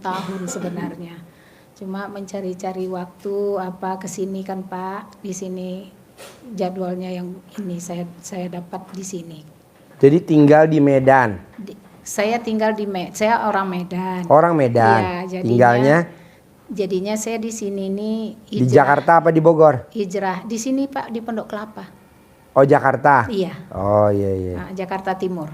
tahun sebenarnya. Cuma mencari-cari waktu kesini kan Pak, di sini jadwalnya yang ini saya dapat di sini. Jadi tinggal di Medan. Saya tinggal saya orang Medan. Orang Medan. Iya, jadinya saya di sini nih hijrah. Di Jakarta apa di Bogor? Hijrah di sini Pak, di Pondok Kelapa. Oh, Jakarta. Iya. Oh iya. Nah, Jakarta Timur.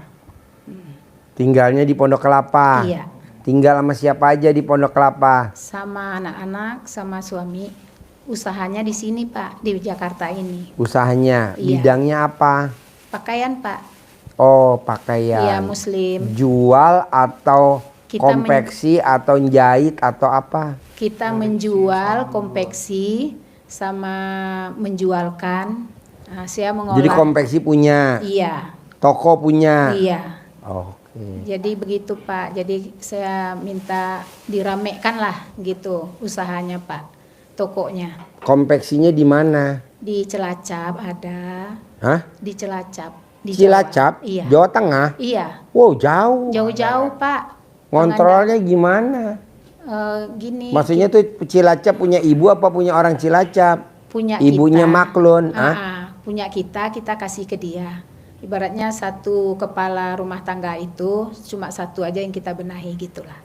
Tinggalnya di Pondok Kelapa. Iya. Tinggal sama siapa aja di Pondok Kelapa? Sama anak-anak, sama suami. Usahanya di sini Pak, di Jakarta ini. Usahanya, iya. Bidangnya apa? Pakaian Pak. Oh, pakaian. Iya, Muslim. Jual atau konveksi atau jahit atau apa? Kita menjual konveksi sama menjualkan. Nah, saya mengolah. Jadi konveksi punya. Iya. Toko punya. Iya. Oke. Jadi begitu Pak. Jadi saya minta diramekan lah gitu usahanya Pak. Tokonya. Konveksinya di mana? Di Cilacap ada. Hah? Di Cilacap. Di Cilacap? Jawa. Iya. Jawa Tengah? Iya. Wow, jauh. Jauh-jauh Pak. Ngontrolnya gimana? Gini. Maksudnya tuh Cilacap punya ibu apa punya orang Cilacap? Punya Ibunya kita. Maklun. Punya kita kasih ke dia. Ibaratnya satu kepala rumah tangga itu cuma satu aja yang kita benahi gitulah.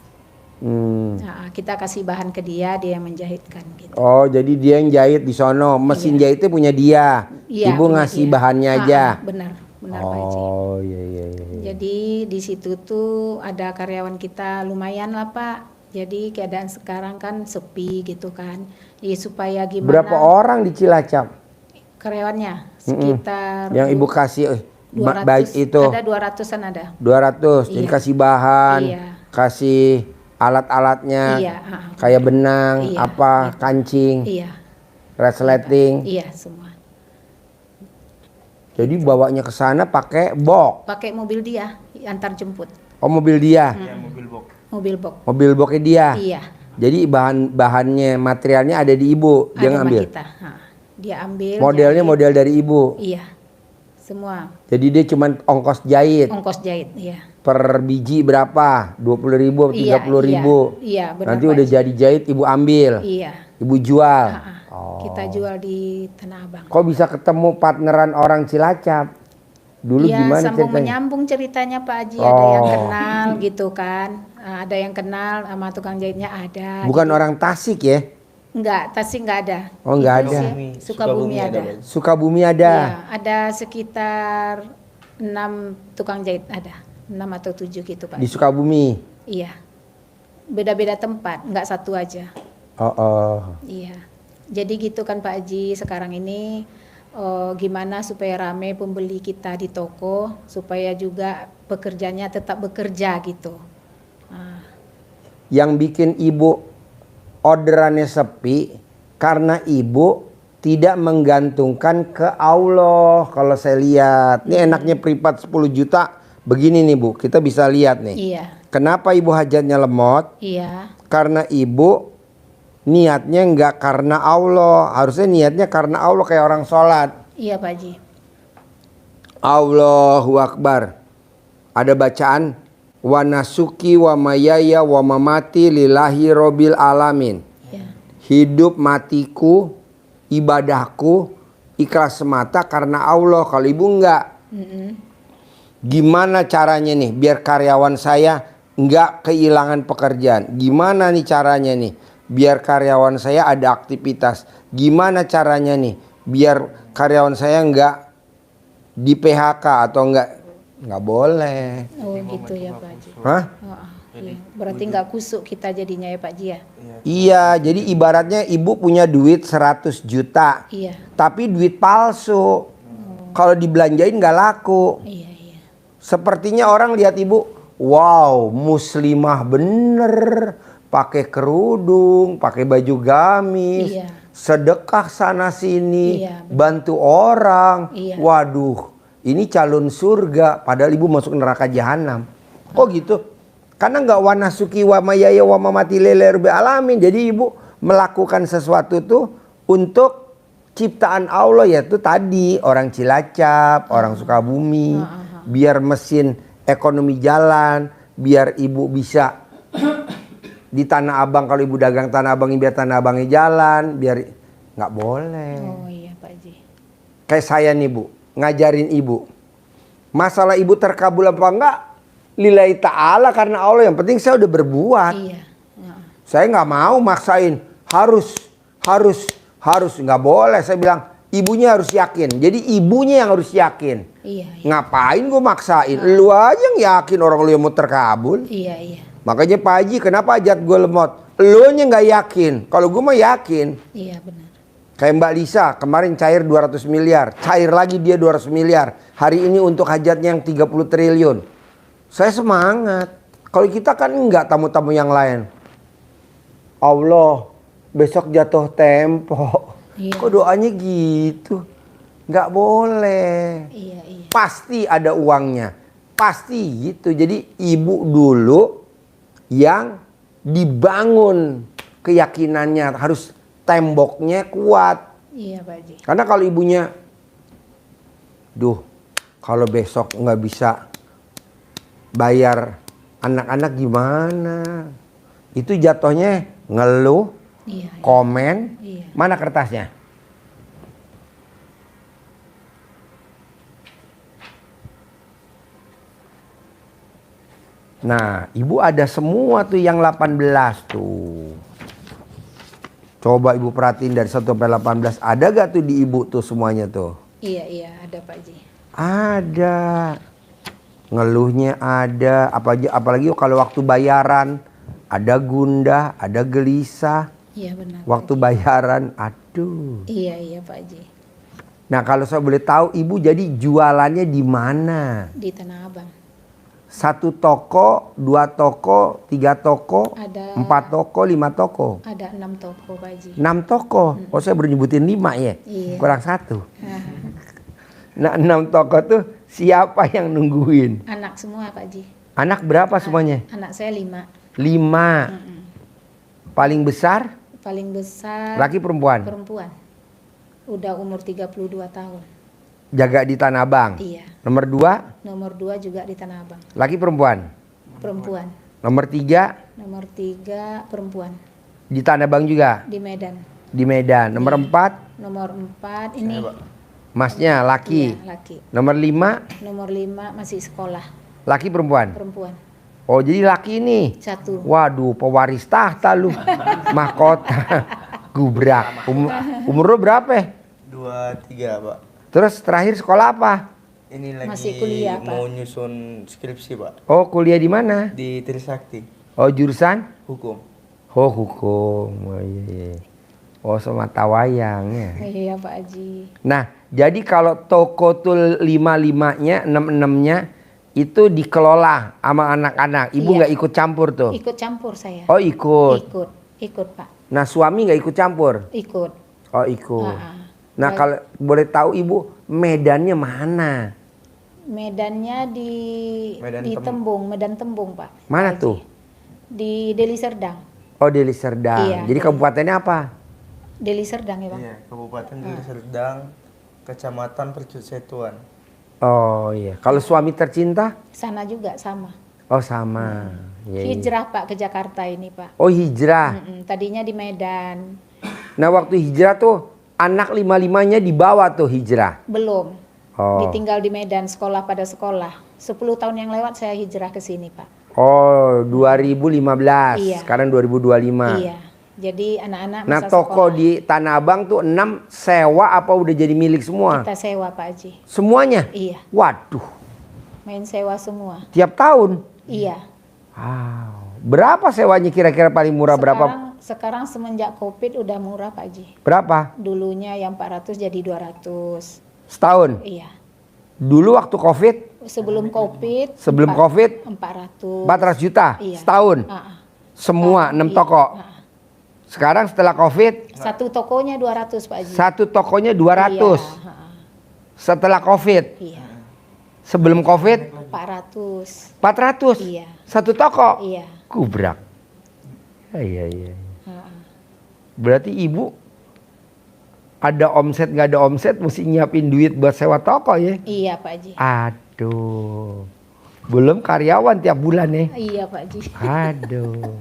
Nah, kita kasih bahan ke dia yang menjahitkan gitu. Oh, jadi dia yang jahit di sono, mesin jahitnya punya dia. Iya, Ibu ngasih bahannya aja. Benar Pak Haji. Oh iya. Jadi di situ tuh ada karyawan kita lumayan lah Pak. Jadi keadaan sekarang kan sepi gitu kan. Jadi supaya gimana? Berapa orang di Cilacap? Karyawannya sekitar. Yang ibu kasih 200, baik itu. Ada 200-an ada. 200. Jadi kasih bahan, kasih alat-alatnya. Iya. Kayak benang, gitu. Kancing. Iya. Resleting. Iya semua. Jadi bawanya ke sana pakai box. Pakai mobil dia, antar jemput. Oh, mobil dia. Iya, mobil box. Mobil boxnya dia. Iya. Jadi bahannya, materialnya ada di ibu, dia ngambil. Kita. Dia ambil. Modelnya jahit. Model dari ibu. Iya. Semua. Jadi dia cuma ongkos jahit. Ongkos jahit, iya. Per biji berapa? 20.000, 30.000. Iya, benar. Nanti udah jadi jahit ibu ambil. Iya. Ibu jual. Kita jual di Tanah Abang. Kok bisa ketemu partneran orang Cilacap? Dulu gimana sambung ceritanya? menyambung ceritanya Pak Haji. Ada yang kenal gitu kan. Ada yang kenal sama tukang jahitnya ada. Bukan gitu. Orang Tasik ya? Enggak, Tasik enggak ada. Oh, enggak ada. Sukabumi ada. Sukabumi ada. Iya, ada sekitar 6 tukang jahit ada. 6 atau 7 gitu Pak. Di Sukabumi? Iya. Beda-beda tempat, enggak satu aja. Iya. Jadi gitu kan Pak Haji, sekarang ini gimana supaya rame pembeli kita di toko, supaya juga pekerjanya tetap bekerja gitu. Yang bikin ibu orderannya sepi karena ibu tidak menggantungkan ke Allah. Kalau saya lihat, ini enaknya privat 10 juta begini nih Bu, kita bisa lihat nih. Iya. Kenapa ibu hajatnya lemot? Iya. Karena ibu niatnya enggak karena Allah, harusnya niatnya karena Allah kayak orang sholat. Iya Pak Haji. Allahu Akbar. Ada bacaan wa nasuki wa mayaya wa mamati lillahi robbil alamin. Ya. Hidup matiku, ibadahku ikhlas semata karena Allah. Kalau ibu enggak, gimana caranya nih biar karyawan saya enggak kehilangan pekerjaan? Gimana nih caranya nih biar karyawan saya ada aktivitas? Gimana caranya nih biar karyawan saya enggak di PHK atau enggak boleh. Oh gitu ya Pak Haji. Hah? Iya. Berarti nggak kusuk kita jadinya ya Pak Haji ya? Iya, jadi ibaratnya ibu punya duit 100 juta. Iya. Tapi duit palsu. Kalau dibelanjain nggak laku. Iya. Sepertinya orang lihat ibu, wow, muslimah bener. Pakai kerudung, pakai baju gamis. Iya. Sedekah sana sini, Iya, bantu orang. Iya. Waduh, ini calon surga. Padahal ibu masuk neraka jahanam. Kok gitu? Karena nggak wanasuki wa mayaya wa mamati lillahi rabbil alamin. Jadi ibu melakukan sesuatu tuh untuk ciptaan Allah, yaitu tadi orang Cilacap, orang Sukabumi, biar mesin ekonomi jalan, biar ibu bisa di Tanah Abang, kalau ibu dagang Tanah Abang biar Tanah Abangnya jalan, biar nggak boleh. Oh iya Pak Haji. Kayak saya nih Bu, ngajarin ibu. Masalah ibu terkabul apa enggak, lillahi ta'ala, karena Allah, yang penting saya udah berbuat. Iya. Saya nggak mau maksain, harus, nggak boleh. Saya bilang, ibunya harus yakin. Jadi ibunya yang harus yakin. Iya. Ngapain gue maksain? Lu aja yang yakin orang lu yang mau terkabul. Iya. Makanya Pak Haji, kenapa hajat gue lemot? Lu nya nggak yakin. Kalau gue mah yakin. Iya benar. Kayak Mbak Lisa, kemarin cair 200 miliar. Cair lagi dia 200 miliar. Hari ini untuk hajatnya yang 30 triliun. Saya semangat. Kalau kita kan enggak, tamu-tamu yang lain. Allah, besok jatuh tempo. Iya. Kok doanya gitu? Nggak boleh. Iya. Pasti ada uangnya. Pasti gitu. Jadi ibu dulu yang dibangun keyakinannya, harus temboknya kuat. Iya Pak Haji. Karena kalau ibunya, kalau besok nggak bisa bayar anak-anak gimana? Itu jatuhnya ngeluh, Iya. komen. Iya. Mana kertasnya? Nah, ibu ada semua tuh yang 18 tuh. Coba ibu perhatiin dari 1 sampai 18. Ada gak tuh di ibu tuh semuanya tuh? Iya ada Pak Haji. Ada. Ngeluhnya ada. Apalagi kalau waktu bayaran. Ada gundah, ada gelisah. Iya benar. Waktu bayaran, aduh. Iya Pak Haji. Nah kalau saya boleh tahu, ibu jadi jualannya di mana? Di Tanah Abang. 1 toko, 2 toko, 3 toko, Ada 4 toko, 5 toko. Ada 6 toko Pak Haji. 6 toko. Oh saya baru nyebutin 5 ya? Iya. Kurang 1. Nah 6 toko tuh siapa yang nungguin? Anak semua Pak Haji. Anak berapa semuanya? Anak saya 5. 5. Paling besar? Paling besar Laki perempuan? perempuan. Udah umur 32 tahun. Jaga di Tanah Abang? Iya. Nomor 2? Nomor 2 juga di Tanah Abang. Laki perempuan? Perempuan. Nomor 3? Nomor 3 perempuan. Di Tanah Abang juga? Di Medan. Di Medan. Nomor 4? Nomor 4 ini Masnya laki? iya, laki. Nomor 5? Nomor 5 masih sekolah. Laki perempuan? Perempuan. Oh jadi laki nih? 1. Waduh, pewaris tahta lu. Mahkota. Gubrak. Umur lu berapa? 23 Pak. Terus terakhir sekolah apa? Ini lagi Masih kuliah, Pak. mau nyusun skripsi Pak. Oh kuliah di mana? Di Trisakti. Oh jurusan? Hukum. Oh hukum. Oh iya. Oh sama tawayang ya. Iya Pak Haji. Nah jadi kalau toko tuh 5-5-nya, 6-6-nya itu dikelola sama anak-anak. Ibu Iya. nggak ikut campur tuh? Ikut campur saya. Oh ikut. Ikut Pak. Nah suami nggak ikut campur? Ikut. Oh ikut. Nah Baik. kalau boleh tahu ibu medannya mana? Medannya di Tembung, Medan Tembung Pak. Mana Pak Haji. tuh? Di Deli Serdang. Oh Deli Serdang. Iya. Jadi kabupatennya apa? Deli Serdang ya Bang. Iya, Kabupaten Deli Serdang, Kecamatan Percusetuan. Oh iya. Kalau suami tercinta? Sana juga sama. Oh sama. Iya, iya. Hijrah Pak ke Jakarta ini Pak. Oh hijrah. Tadinya di Medan. Nah waktu hijrah tuh anak 5-5-nya dibawa tuh hijrah. Belum. Oh. Ditinggal di Medan, sekolah pada sekolah. 10 tahun yang lewat saya hijrah ke sini Pak. Oh 2015. Iya. Sekarang 2025. Iya. Jadi anak-anak Nah masa toko sekolah di Tanah Abang tuh 6 sewa apa udah jadi milik semua? kita sewa Pak Haji. Semuanya? Iya. Waduh. Main sewa semua. Tiap tahun? Iya. Wow. Berapa sewanya kira-kira paling murah? Berapa? Sekarang semenjak Covid udah murah Pak Haji. Berapa? Dulunya yang 400 jadi 200. Setahun? Iya. Dulu waktu Covid? Sebelum Covid. Sebelum Covid? 400. 400 juta? Iya. Setahun? Iya. Semua 6 toko? Sekarang setelah Covid? Satu tokonya 200 Pak Haji. Satu tokonya 200? Iya. Setelah Covid? Iya. Sebelum Covid? 400. 400? Iya. Satu toko? Iya. Kubrak. Iya. Ha-ha. Berarti ibu ada omset nggak ada omset mesti nyiapin duit buat sewa toko ya? Iya Pak Haji. Aduh. Belum karyawan tiap bulan ya? Iya Pak Haji. Aduh.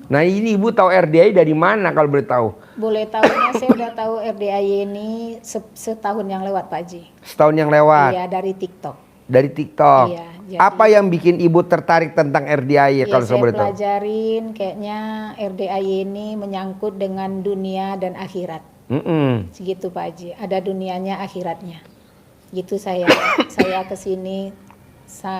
Nah ini ibu tahu RDI dari mana kalau boleh tahu? Boleh tahunya saya udah tahu RDAY ini setahun yang lewat Pak Haji. Setahun yang lewat? Iya, dari TikTok. Dari TikTok? Iya. Jadi, apa yang bikin ibu tertarik tentang RDAY kalau saya boleh tahu? Saya pelajarin kayaknya RDAY ini menyangkut dengan dunia dan akhirat. Segitu Pak Haji, ada dunianya akhiratnya. Gitu saya kesini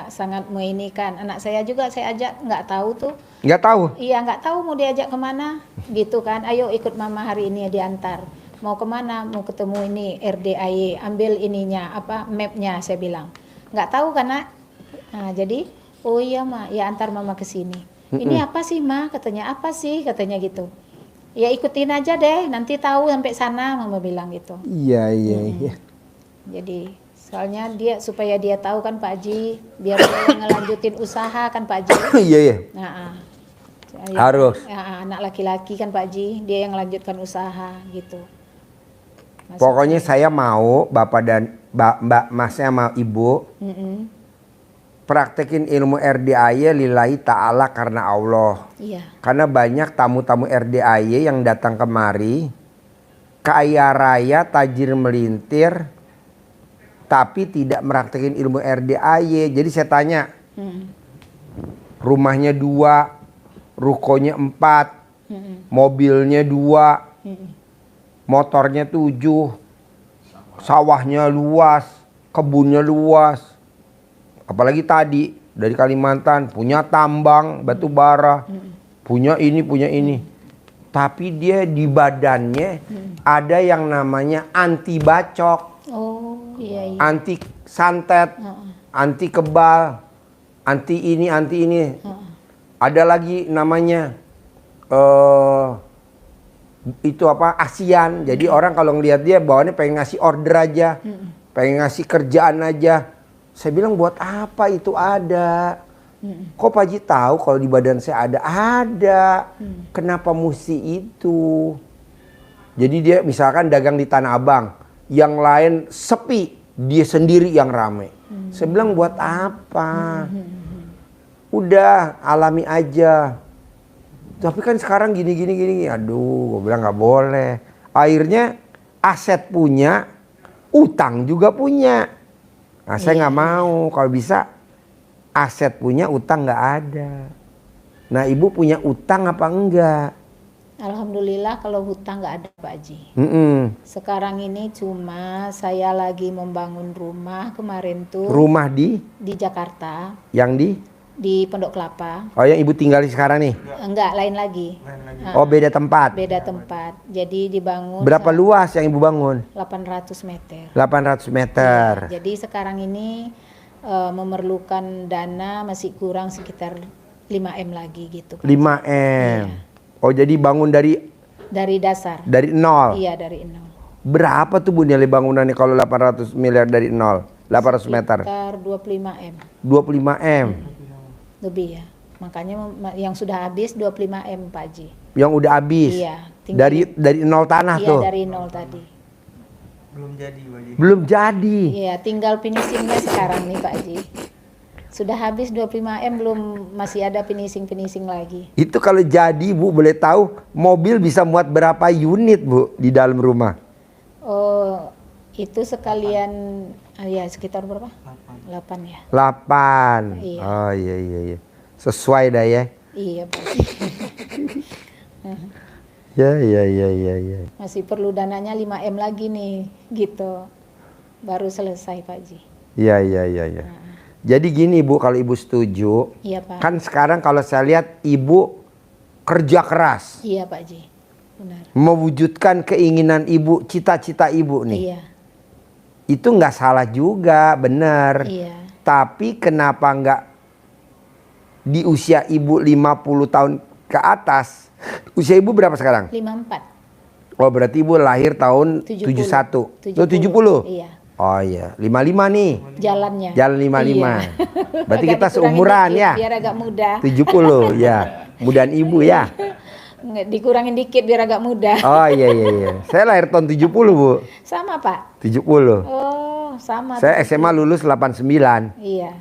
sangat menginginkan. Anak saya juga saya ajak, nggak tahu tuh. Nggak tahu? Iya, nggak tahu mau diajak kemana, gitu kan. Ayo ikut mama hari ini diantar. Mau kemana? Mau ketemu ini RDAY, ambil ininya, mapnya saya bilang. Nggak tahu kan nak. Nah, jadi, oh iya ma, ya antar mama ke sini. Ini apa sih ma? Katanya apa sih? Katanya gitu. Ya ikutin aja deh, nanti tahu sampai sana mama bilang gitu. Iya. Jadi soalnya supaya dia tahu kan Pak Haji, biar dia ngelanjutin usaha kan Pak Haji. Iya. Nah, harus. Ya, anak laki-laki kan Pak Haji, dia yang melanjutkan usaha gitu. Pokoknya saya mau bapak dan mbak masnya sama ibu praktekin ilmu RDAY lillahi ta'ala karena Allah. Iya. Karena banyak tamu-tamu RDAY yang datang kemari kaya raya, tajir melintir, tapi tidak meraktekin ilmu RDAY. Jadi saya tanya, rumahnya 2, rukonya 4, mobilnya 2, motornya 7, sawahnya luas, kebunnya luas. Apalagi tadi dari Kalimantan punya tambang batu bara, punya ini. Tapi dia di badannya ada yang namanya anti bacok, iya. anti santet, anti kebal, anti ini. Ada lagi namanya itu ASEAN. Jadi orang kalau ngelihat dia bawaannya pengen ngasih order aja, pengen ngasih kerjaan aja. Saya bilang buat apa itu ada? Kok Pak Haji tahu kalau di badan saya ada? Ada. Kenapa mesti itu? Jadi dia misalkan dagang di Tanah Abang, yang lain sepi, dia sendiri yang rame. Saya bilang buat apa? Udah alami aja. Tapi kan sekarang gini. Aduh, gue bilang nggak boleh. Akhirnya aset punya, utang juga punya. Nah, saya nggak mau. Kalau bisa aset punya, utang nggak ada. Nah, ibu punya utang apa enggak? Alhamdulillah kalau hutang nggak ada Pak Haji. Sekarang ini cuma saya lagi membangun rumah kemarin tuh. Rumah di Jakarta. Yang di Pondok Kelapa. Oh, yang ibu tinggali sekarang nih? Enggak, lain lagi. Oh, beda tempat. Beda tempat. Jadi dibangun. Berapa luas yang ibu bangun? 800 meter. 800 meter. Ya, jadi sekarang ini memerlukan dana masih kurang sekitar 5M lagi gitu. 5M. Iya. Oh, jadi bangun dari dasar. Dari nol. Iya, dari nol. Berapa tuh Bu nilai bangunannya kalau 800 miliar dari nol? 800 meter. Sekitar 25M. 25M. Lebih ya. Makanya yang sudah habis 25M Pak Haji. Yang udah habis? Iya. Dari nol tanah tuh? Iya, dari nol tadi. Belum jadi Pak Haji. Belum jadi? Iya, tinggal finishingnya sekarang nih Pak Haji. Sudah habis 25M, belum masih ada finishing lagi. Itu kalau jadi Bu boleh tahu mobil bisa muat berapa unit Bu di dalam rumah? Oh, itu sekalian ya sekitar berapa? 8 ya. 8. Iya. Oh iya. Sesuai dah ya. Iya Pak. Ya. Masih perlu dananya 5M lagi nih, gitu. Baru selesai Pak Haji. Iya. Jadi gini Bu, kalau Ibu setuju, iya, Pak. Kan sekarang kalau saya lihat Ibu kerja keras. Iya Pak Haji, benar. Mewujudkan keinginan Ibu, cita-cita Ibu nih. Iya. Itu nggak salah juga, benar. Iya. Tapi kenapa nggak di usia Ibu 50 tahun ke atas? Usia Ibu berapa sekarang? 54. Oh, berarti Ibu lahir tahun 71. 70. Iya. Oh iya, 55 nih. Jalannya. Jalan 55. Iya. Berarti Agak kita dikurangin seumuran dikit, ya. Biar agak muda. 70 ya. Mudaan Ibu ya. Dikurangin dikit biar agak muda. Oh iya. Saya lahir tahun 70 Bu. Sama Pak. 70. Oh, sama. Saya SMA lulus 89. Iya.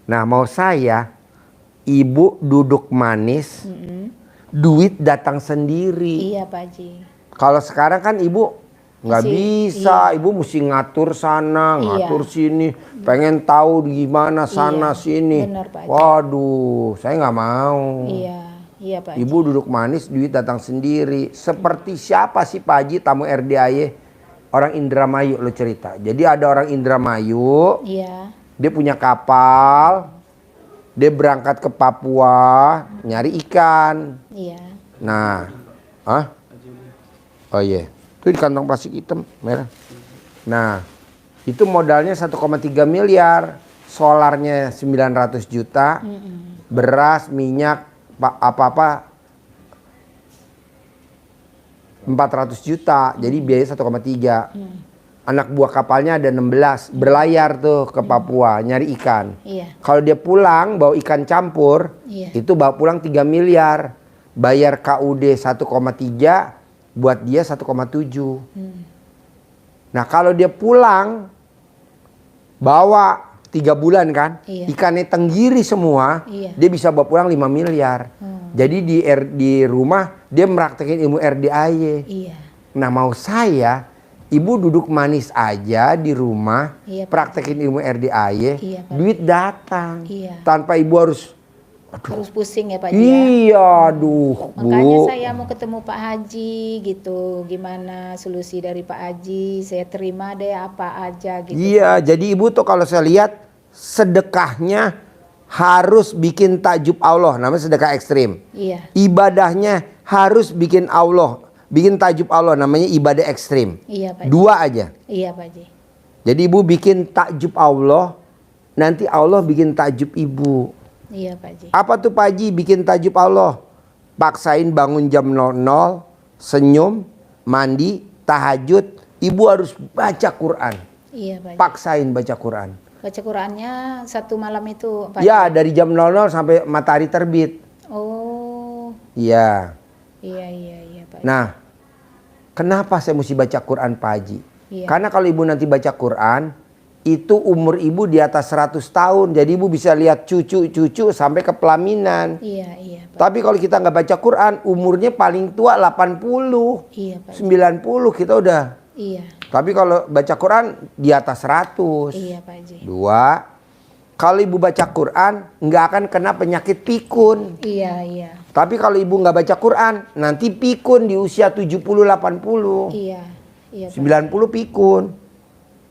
Nah, mau saya ibu duduk manis, duit datang sendiri. Iya Pak Haji. Kalau sekarang kan ibu nggak bisa, ibu mesti ngatur sana, ngatur sini, pengen tahu gimana sana sini. Benar, Pak Haji. Waduh, saya nggak mau. Iya Pak Haji. Ibu duduk manis, duit datang sendiri. Seperti siapa sih Pak Haji tamu RDAY? Orang Indramayu lo cerita. Jadi ada orang Indramayu, dia punya kapal, dia berangkat ke Papua nyari ikan. Nah, oh iya, itu di kantong plastik hitam merah. Nah, itu modalnya 1,3 miliar, solarnya 900 juta, beras, minyak, apa-apa 400 juta, jadi biaya 1,3. Anak buah kapalnya ada 16, berlayar tuh ke Papua nyari ikan. Kalau dia pulang bawa ikan campur, itu bawa pulang 3 miliar. Bayar KUD 1,3, buat dia 1,7. Nah kalau dia pulang, bawa 3 bulan kan, ikannya tenggiri semua, dia bisa bawa pulang 5 miliar. Jadi di rumah dia meraktekin ilmu RDAY. Nah mau saya, ibu duduk manis aja di rumah, praktekin ilmu RDAY, duit datang. Tanpa ibu harus pusing ya Pak Haji. Iya, aduh Makanya Bu. saya mau ketemu Pak Haji gitu. Gimana solusi dari Pak Haji? Saya terima deh apa aja gitu. Iya, jadi ibu tuh kalau saya lihat sedekahnya harus bikin takjub Allah, namanya sedekah ekstrim. Ibadahnya harus bikin takjub Allah, namanya ibadah ekstrim. Pak Haji. 2 aja. Iya Pak Haji. Jadi ibu bikin takjub Allah, nanti Allah bikin takjub ibu. Iya Pak Haji. Apa tuh Pak Haji bikin takjub Allah? Paksain bangun jam 00, senyum, mandi, tahajud, ibu harus baca Quran. Iya Pak Haji. Paksain baca Quran. Baca Qurannya 1 malam itu Pak Haji. Ya, dari jam 00 sampai matahari terbit. Oh. Iya. Iya Pak Haji. Nah, kenapa saya mesti baca Quran Pak Haji? Karena kalau ibu nanti baca Quran, itu umur ibu di atas 100 tahun. Jadi ibu bisa lihat cucu-cucu sampai ke pelaminan. Iya Pak. Tapi kalau kita nggak baca Quran, umurnya paling tua 80. Iya Pak. 90 kita udah. Iya. Tapi kalau baca Quran di atas 100. Iya Pak Haji. 2, kalau ibu baca Quran nggak akan kena penyakit pikun. Iya. Tapi kalau ibu nggak baca Quran, nanti pikun di usia 70-80. Iya Pak. 90 pikun.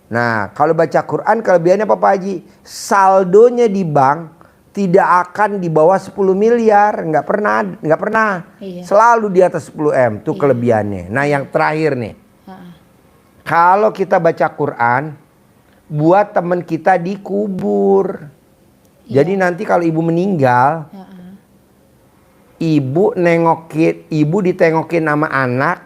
Nah, kalau baca Quran kelebihannya apa Pak Haji? Saldonya di bank tidak akan di bawah 10 miliar, nggak pernah. Selalu di atas 10 M, itu kelebihannya. Nah, yang terakhir nih. Kalau kita baca Quran, buat teman kita dikubur. Jadi nanti kalau ibu meninggal, ibu ditengokin sama anak,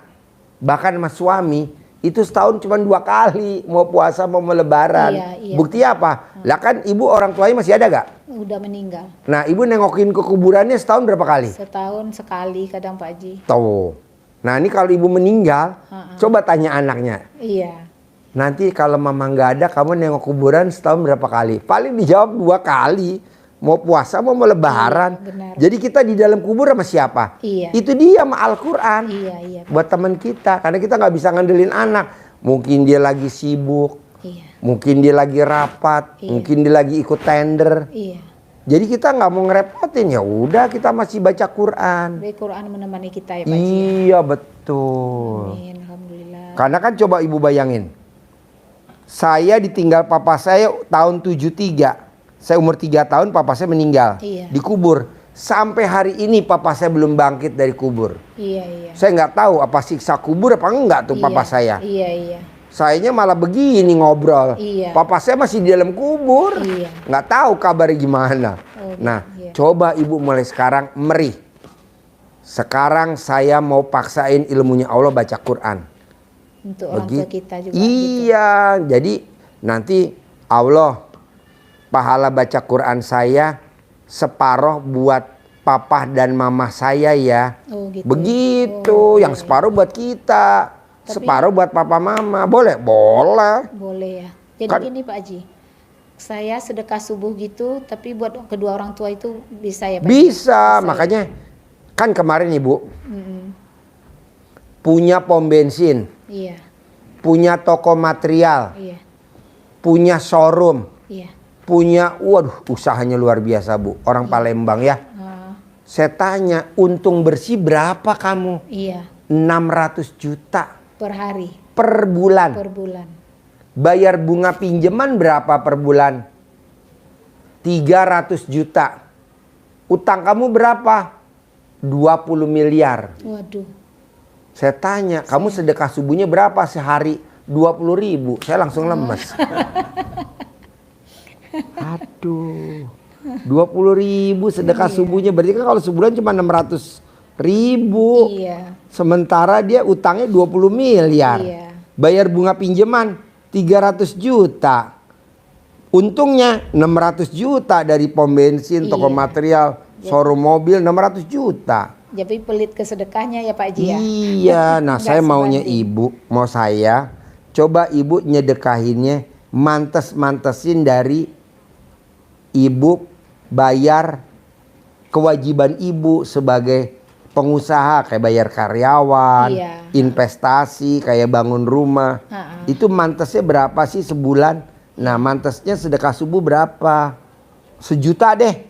bahkan sama suami. Itu setahun cuma 2 kali, mau puasa mau lebaran. Bukti apa? Lah kan ibu orang tuanya masih ada gak? Udah meninggal. Nah ibu nengokin ke kuburannya setahun berapa kali? Setahun sekali kadang Pak Haji. Tuh. Nah ini kalau ibu meninggal, coba tanya anaknya. Iya. Nanti kalau mama nggak ada, kamu nengok kuburan setahun berapa kali? Paling dijawab 2 kali. Mau puasa mau lebaran. Jadi kita di dalam kubur sama siapa? Itu dia sama Al-Quran. Buat teman kita. Karena kita nggak bisa ngandelin anak. Mungkin dia lagi sibuk. Mungkin dia lagi rapat. Mungkin dia lagi ikut tender. Jadi kita nggak mau ngerepotin. Ya udah kita masih baca Quran. Quran menemani kita ya Pak Haji. Iya betul. Amin, alhamdulillah. Karena kan coba ibu bayangin. Saya ditinggal papa saya tahun 73. Saya umur 3 tahun, papa saya meninggal. Dikubur. Sampai hari ini papa saya belum bangkit dari kubur. Saya nggak tahu apa siksa kubur apa enggak tuh papa saya. Sayanya malah begini ngobrol. Papa saya masih di dalam kubur. Nggak tahu kabarnya gimana. Coba ibu mulai sekarang merih. Sekarang saya mau paksain ilmunya Allah baca Quran. Untuk orang tua kita juga. Iya, jadi nanti Allah pahala baca Quran saya separuh buat papa dan mama saya ya. Begitu, yang separuh buat kita. Separuh buat papa mama. Boleh? Boleh. Boleh ya. Jadi gini Pak Haji. Saya sedekah subuh gitu, tapi buat kedua orang tua itu bisa ya Pak? Bisa, makanya kan kemarin Ibu punya pom bensin, Iya, punya toko material, iya, punya showroom, iya. punya, waduh usahanya luar biasa Bu, orang Palembang ya. Saya tanya, untung bersih berapa kamu? Iya. 600 juta Per hari, per bulan. per bulan. Bayar bunga pinjaman berapa per bulan? 300 juta. Utang kamu berapa? 20 miliar. Waduh. Saya tanya, kamu sedekah subuhnya berapa sehari? 20.000. Saya langsung lemes. Aduh. 20.000 sedekah subuhnya. Berarti kan kalau sebulan cuma 600.000. Iya. Sementara dia utangnya 20 miliar. Iya. Bayar bunga pinjaman 300 juta. Untungnya 600 juta dari pom bensin, toko material, showroom mobil 600 juta. Jadi pelit ke sedekahnya ya Pak Haji ya? Iya, nah Nggak saya maunya sebanding. Ibu, mau saya coba Ibu nyedekahinnya mantes-mantesin dari Ibu bayar kewajiban Ibu sebagai pengusaha, kayak bayar karyawan, Iya. investasi, kayak bangun rumah. Ha-ha. Itu mantesnya berapa sih sebulan? Nah, mantesnya sedekah subuh berapa? 1 juta deh.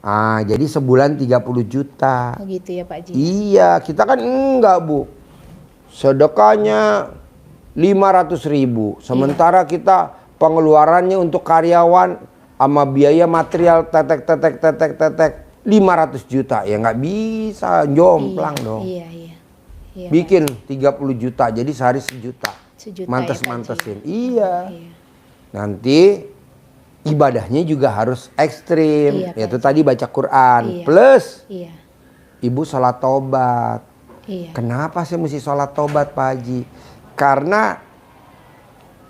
Ah, jadi sebulan 30 juta. Oh gitu ya Pak Haji? Iya, kita kan enggak Bu. Sedekahnya 500.000. Sementara kita pengeluarannya untuk karyawan sama biaya material tetek 500 juta. Ya nggak bisa, jomplang dong. Iya, iya. Iya, Bikin 30 juta, jadi sehari 1 juta. 1 juta Mantes-mantesin. ya, Pak Iya. Haji? Iya. Nanti ibadahnya juga harus ekstrim. Iya, Pak Yaitu Haji. tadi baca Quran. Iya. Plus Iya. Ibu sholat tobat. Iya. Kenapa saya mesti sholat tobat Pak Haji? Karena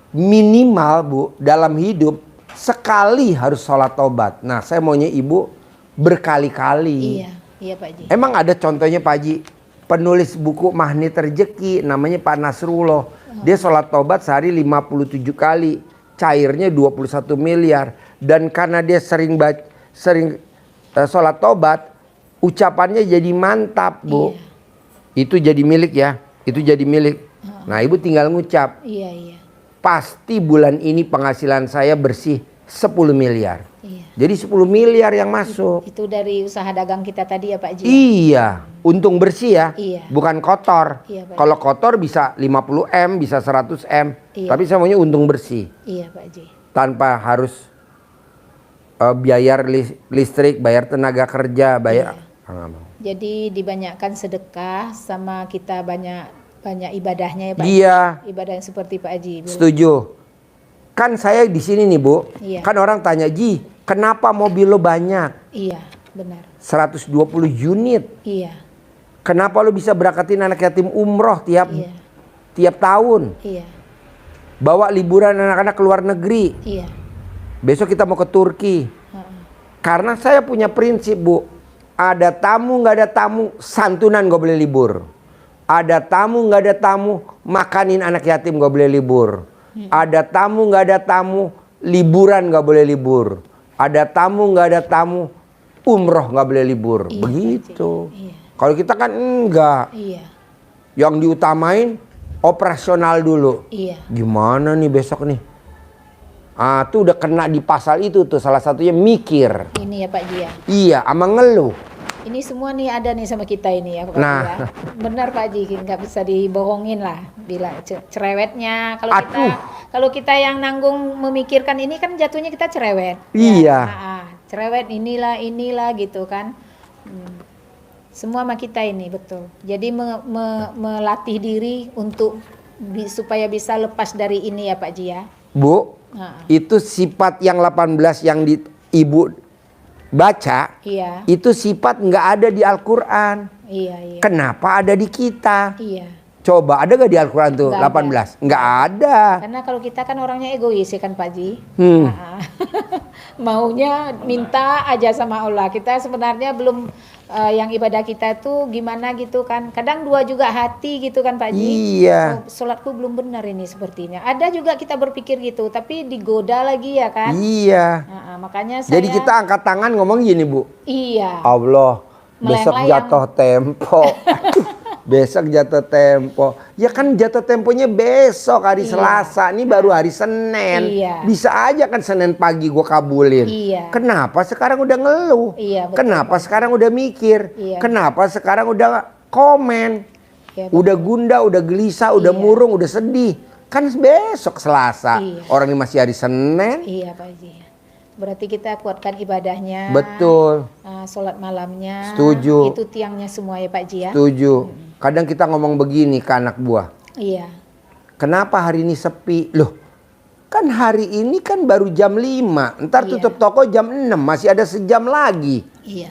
minimal Bu dalam hidup sekali harus sholat tobat. Nah saya maunya Ibu berkali-kali. Iya, iya Pak Haji. Emang ada contohnya Pak Haji, penulis buku Magnet Rezeki namanya Pak Nasrullah. Dia sholat tobat sehari 57 kali, cairnya 21 miliar. Dan karena dia sering sholat tobat, ucapannya jadi mantap Bu. Iya. Itu jadi milik ya, itu jadi milik. Nah Ibu tinggal ngucap, Iya, iya. pasti bulan ini penghasilan saya bersih 10 miliar. Iya. Jadi 10 miliar yang masuk. Itu dari usaha dagang kita tadi ya Pak Haji? Iya, untung bersih ya, Iya. bukan kotor. Iya, Pak. Kalau kotor bisa 50 M, bisa 100 M. Iya. Tapi saya maunya untung bersih, Iya Pak Haji. tanpa harus bayar listrik, bayar tenaga kerja, bayar. Iya. Ah, nggak mau. Jadi dibanyakan sedekah sama kita banyak ibadahnya ya Pak Haji? Iya, Ibadah yang seperti Pak Haji bilang. setuju. Kan saya di sini nih Bu, Iya. kan orang tanya, Ji, kenapa mobil lo banyak? Iya, benar. 120 unit. Iya, Kenapa lo bisa berangkatin anak yatim umroh tiap iya, tahun? iya, Bawa liburan anak-anak ke luar negeri. iya. Besok kita mau ke Turki. Ha-ha. Karena saya punya prinsip Bu, ada tamu nggak ada tamu, santunan nggak boleh libur. Ada tamu nggak ada tamu, makanin anak yatim nggak boleh libur. Ada tamu nggak ada tamu, liburan nggak boleh libur. Ada tamu nggak ada tamu, umroh nggak boleh libur. Iya, Begitu. Iya, Kalau kita kan enggak. iya, Yang diutamain operasional dulu. iya. Gimana nih besok nih? Ah, tuh udah kena di pasal itu tuh, salah satunya mikir. Ini ya Pak Haji ya. Iya, ama ngeluh. Ini semua nih ada nih sama kita ini ya Pak Nah. Haji ya. Benar Pak Haji, nggak bisa dibohongin lah. Bila cerewetnya, Aduh. kalau kita yang nanggung memikirkan ini kan jatuhnya kita cerewet. Iya. Ya, cerewet inilah gitu kan. Semua sama kita ini betul. Jadi melatih diri untuk supaya bisa lepas dari ini ya Pak Haji ya. Bu, itu sifat yang 18 yang Ibu baca, Iya, itu sifat nggak ada di Al-Quran. iya, iya. Kenapa ada di kita? Iya, Coba ada gak di Al-Quran tuh Nggak 18? Nggak ada. Karena kalau kita kan orangnya egois ya kan Pak Ji. Hmm. Maunya minta aja sama Allah. Kita sebenarnya belum yang ibadah kita tuh gimana gitu kan. Kadang dua juga hati gitu kan Pak Ji. Iya. Oh, sholatku belum benar ini sepertinya. Ada juga kita berpikir gitu, tapi digoda lagi ya kan. Iya. Makanya saya. Jadi kita angkat tangan ngomong gini Bu. Iya. Allah, besok Melayang-layang. jatuh tempo. Besok jatuh tempo. Ya kan jatuh temponya besok hari Selasa. Ini baru hari Senin. Iya. Bisa aja kan Senin pagi gue kabulin. Iya. Kenapa sekarang udah ngeluh? Iya, betul, Kenapa Pak. sekarang udah mikir? Iya. Kenapa sekarang udah komen? Ya, Udah gundah, udah gelisah, udah Iya. murung, udah sedih. Kan besok Selasa. Iya. Orang ini masih hari Senin. Iya Pak Ji. Berarti kita kuatkan ibadahnya. Betul. Sholat malamnya. Setuju. Itu tiangnya semua ya Pak Ji ya. Setuju. Kadang kita ngomong begini ke anak buah. Iya. Kenapa hari ini sepi? Loh, kan hari ini kan baru jam 5. Ntar Iya. tutup toko jam 6. Masih ada sejam lagi. Iya.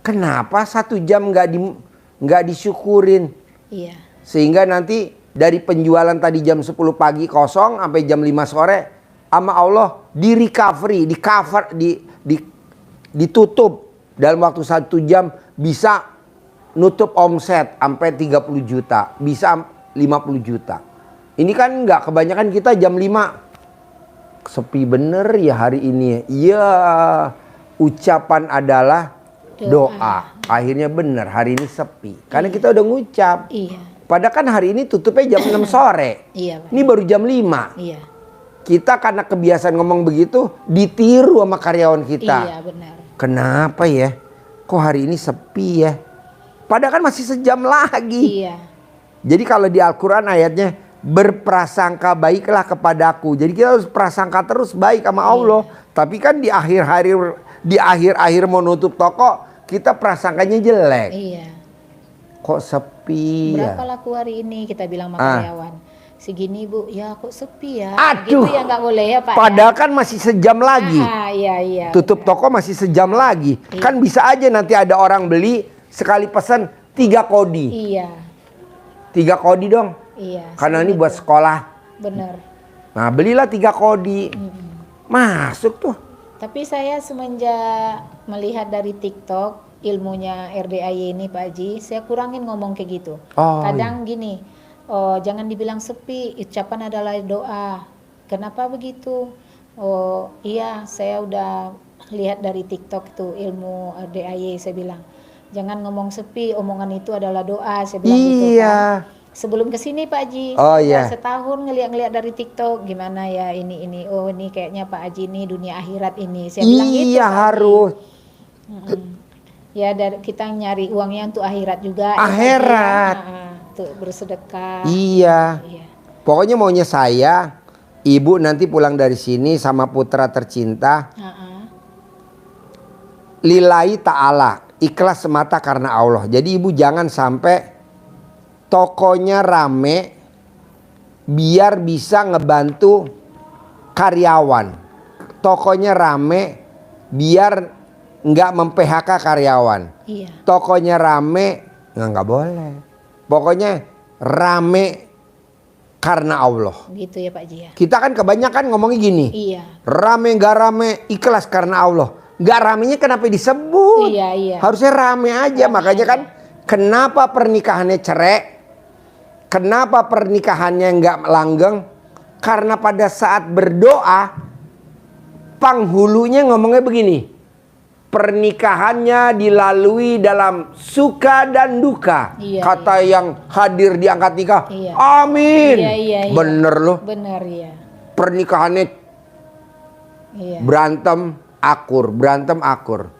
Kenapa 1 jam nggak disyukurin? Iya. Sehingga nanti dari penjualan tadi jam 10 pagi kosong sampai jam 5 sore. Sama Allah di recovery, di cover, ditutup. Dalam waktu 1 jam bisa nutup omset sampai 30 juta. Bisa 50 juta. Ini kan enggak, kebanyakan kita jam 5 sepi bener ya hari ini. Iya, ucapan adalah doa. Akhirnya bener hari ini sepi. Karena kita udah ngucap. Iya. Padahal kan hari ini tutupnya jam 6 sore. Iya Pak. Ini baru jam 5. Iya. Kita karena kebiasaan ngomong begitu ditiru sama karyawan kita. Iya benar. Kenapa ya? Kok hari ini sepi ya? Padahal kan masih sejam lagi. Iya. Jadi kalau di Al-Quran ayatnya berprasangka baiklah kepadaku. Jadi kita harus prasangka terus baik sama Allah. Tapi kan di akhir-akhir mau nutup toko kita prasangkanya jelek. Iya. Kok sepi ya? Berapa laku hari ini kita bilang sama karyawan. Segini Bu, ya kok sepi ya. Aduh. Gitu ya nggak boleh ya Pak. Padahal kan masih sejam lagi. Iya. Tutup toko masih sejam lagi. Iya. Kan bisa aja nanti ada orang beli sekali pesan 3 kodi. Iya. 3 kodi dong. Iya. Karena ini betul. buat sekolah. Benar. Nah belilah 3 kodi. Masuk tuh. Tapi saya semenjak melihat dari TikTok ilmunya RDAY ini Pak Haji, saya kurangin ngomong kayak gitu. Oh, Kadang gini, oh jangan dibilang sepi, ucapan adalah doa. Kenapa begitu? Oh iya, saya udah lihat dari TikTok itu ilmu RDAY, saya bilang jangan ngomong sepi, omongan itu adalah doa, saya bilang gitu kan. Sebelum kesini Pak Haji, saya setahun ngeliat dari TikTok gimana ya ini, oh ini kayaknya Pak Haji ini dunia akhirat ini, saya bilang gitu. Iya harus. Ya dari kita nyari uangnya untuk akhirat juga. Akhirat. Untuk bersedekah. Iya. Pokoknya maunya saya, ibu nanti pulang dari sini sama putra tercinta. Lillahi ta'ala, ikhlas semata karena Allah. Jadi ibu jangan sampai tokonya rame biar bisa ngebantu karyawan. Tokonya rame biar nggak mem-PHK karyawan. Iya. Tokonya rame nggak boleh. Pokoknya rame karena Allah. Gitu ya Pak Ji ya. Kita kan kebanyakan ngomongnya gini. Iya. Rame nggak rame ikhlas karena Allah. Nggak ramenya kenapa disebut? Iya. Harusnya rame aja. Makanya kan kenapa pernikahannya cerai? Kenapa pernikahannya nggak langgeng? Karena pada saat berdoa penghulunya ngomongnya begini. Pernikahannya dilalui dalam suka dan duka. Iya, Kata yang hadir di akad nikah. Iya. Amin. Iya. Bener loh. Bener ya. Pernikahannya berantem akur.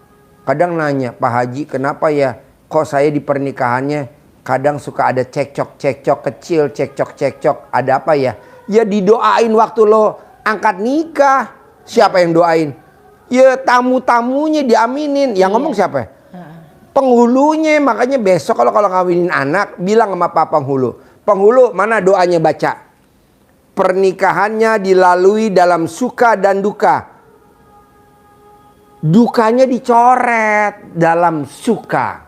Kadang nanya, Pak Haji kenapa ya kok saya di pernikahannya kadang suka ada cekcok kecil, cekcok. Ada apa ya? Ya didoain waktu lo angkat nikah. Siapa yang doain? Ya tamu-tamunya diaminin. Yang ngomong siapa? Penghulunya. Makanya besok kalau ngawinin anak bilang sama Pak Penghulu. Penghulu mana doanya baca? Pernikahannya dilalui dalam suka dan duka. Dukanya dicoret dalam suka.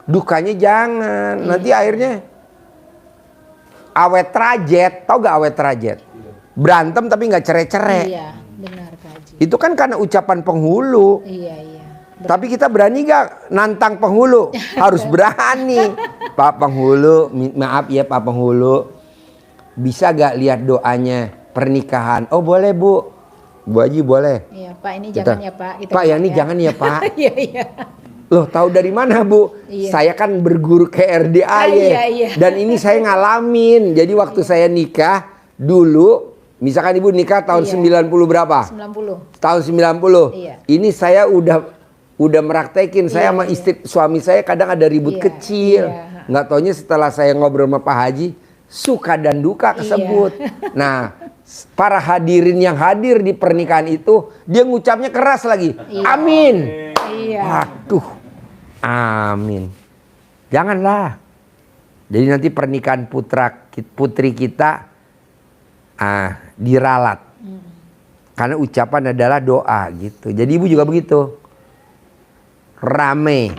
Dukanya jangan. Nanti akhirnya awet trajet, tau gak awet trajet? Berantem tapi nggak cerai-cerai. Iya, benar Pak Haji. Itu kan karena ucapan penghulu. Iya, iya. Tapi kita berani gak nantang penghulu? Harus berani. Pak Penghulu, maaf ya Pak Penghulu. Bisa gak lihat doanya pernikahan? Oh boleh Bu. Bu Haji boleh. Iya Pak, ini jangan ya Pak. Kita Pak yang ini jangan ya Pak. Iya, iya. Loh tahu dari mana Bu? Iya. Saya kan berguru ke RDA ya. Iya, iya. Dan ini saya ngalamin. Jadi waktu saya nikah dulu, misalkan Ibu nikah tahun 90 berapa? 90. Tahun 90. Iya. Ini saya udah meraktekin. Saya sama istri suami saya kadang ada ribut Iya, kecil. iya. Nggak taunya setelah saya ngobrol sama Pak Haji, suka dan duka kesebut. Nah, para hadirin yang hadir di pernikahan itu, dia ngucapnya keras lagi. Iya. Amin. Iya. Waduh. Amin. Janganlah. Jadi nanti pernikahan putri kita diralat. Karena ucapan adalah doa gitu. Jadi Ibu juga begitu. Rame.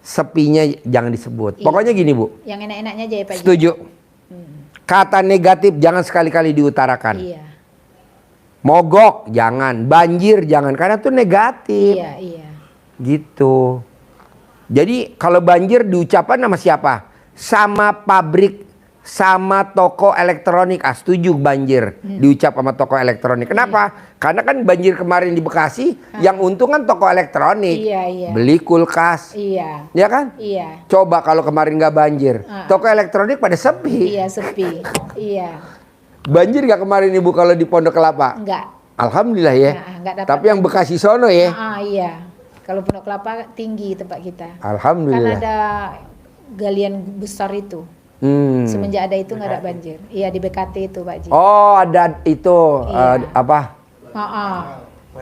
Sepinya jangan disebut. Iya. Pokoknya gini Bu. Yang enak-enaknya aja ya Pak Haji. Setuju. Kata negatif jangan sekali-kali diutarakan. Iya. Mogok jangan, banjir jangan, karena itu negatif. Iya, iya. Gitu. Jadi kalau banjir diucapkan sama siapa? Sama pabrik, sama toko elektronik. Setuju banjir diucap sama toko elektronik. Kenapa? Karena kan banjir kemarin di Bekasi, yang untung kan toko elektronik. Iya, iya. Beli kulkas. Iya. Ya kan? Iya. Coba kalau kemarin nggak banjir, toko elektronik pada sepi. Iya, sepi. Iya. Banjir nggak kemarin Ibu kalau di Pondok Kelapa? Enggak. Alhamdulillah ya. Enggak dapat. Tapi yang Bekasi sono ya. Iya. Kalau Pondok Kelapa tinggi tempat kita. Kan Alhamdulillah. ada galian besar itu. Semenjak ada itu nggak ada banjir. Iya di BKT itu Pak Ji. Oh ada itu Iya. apa?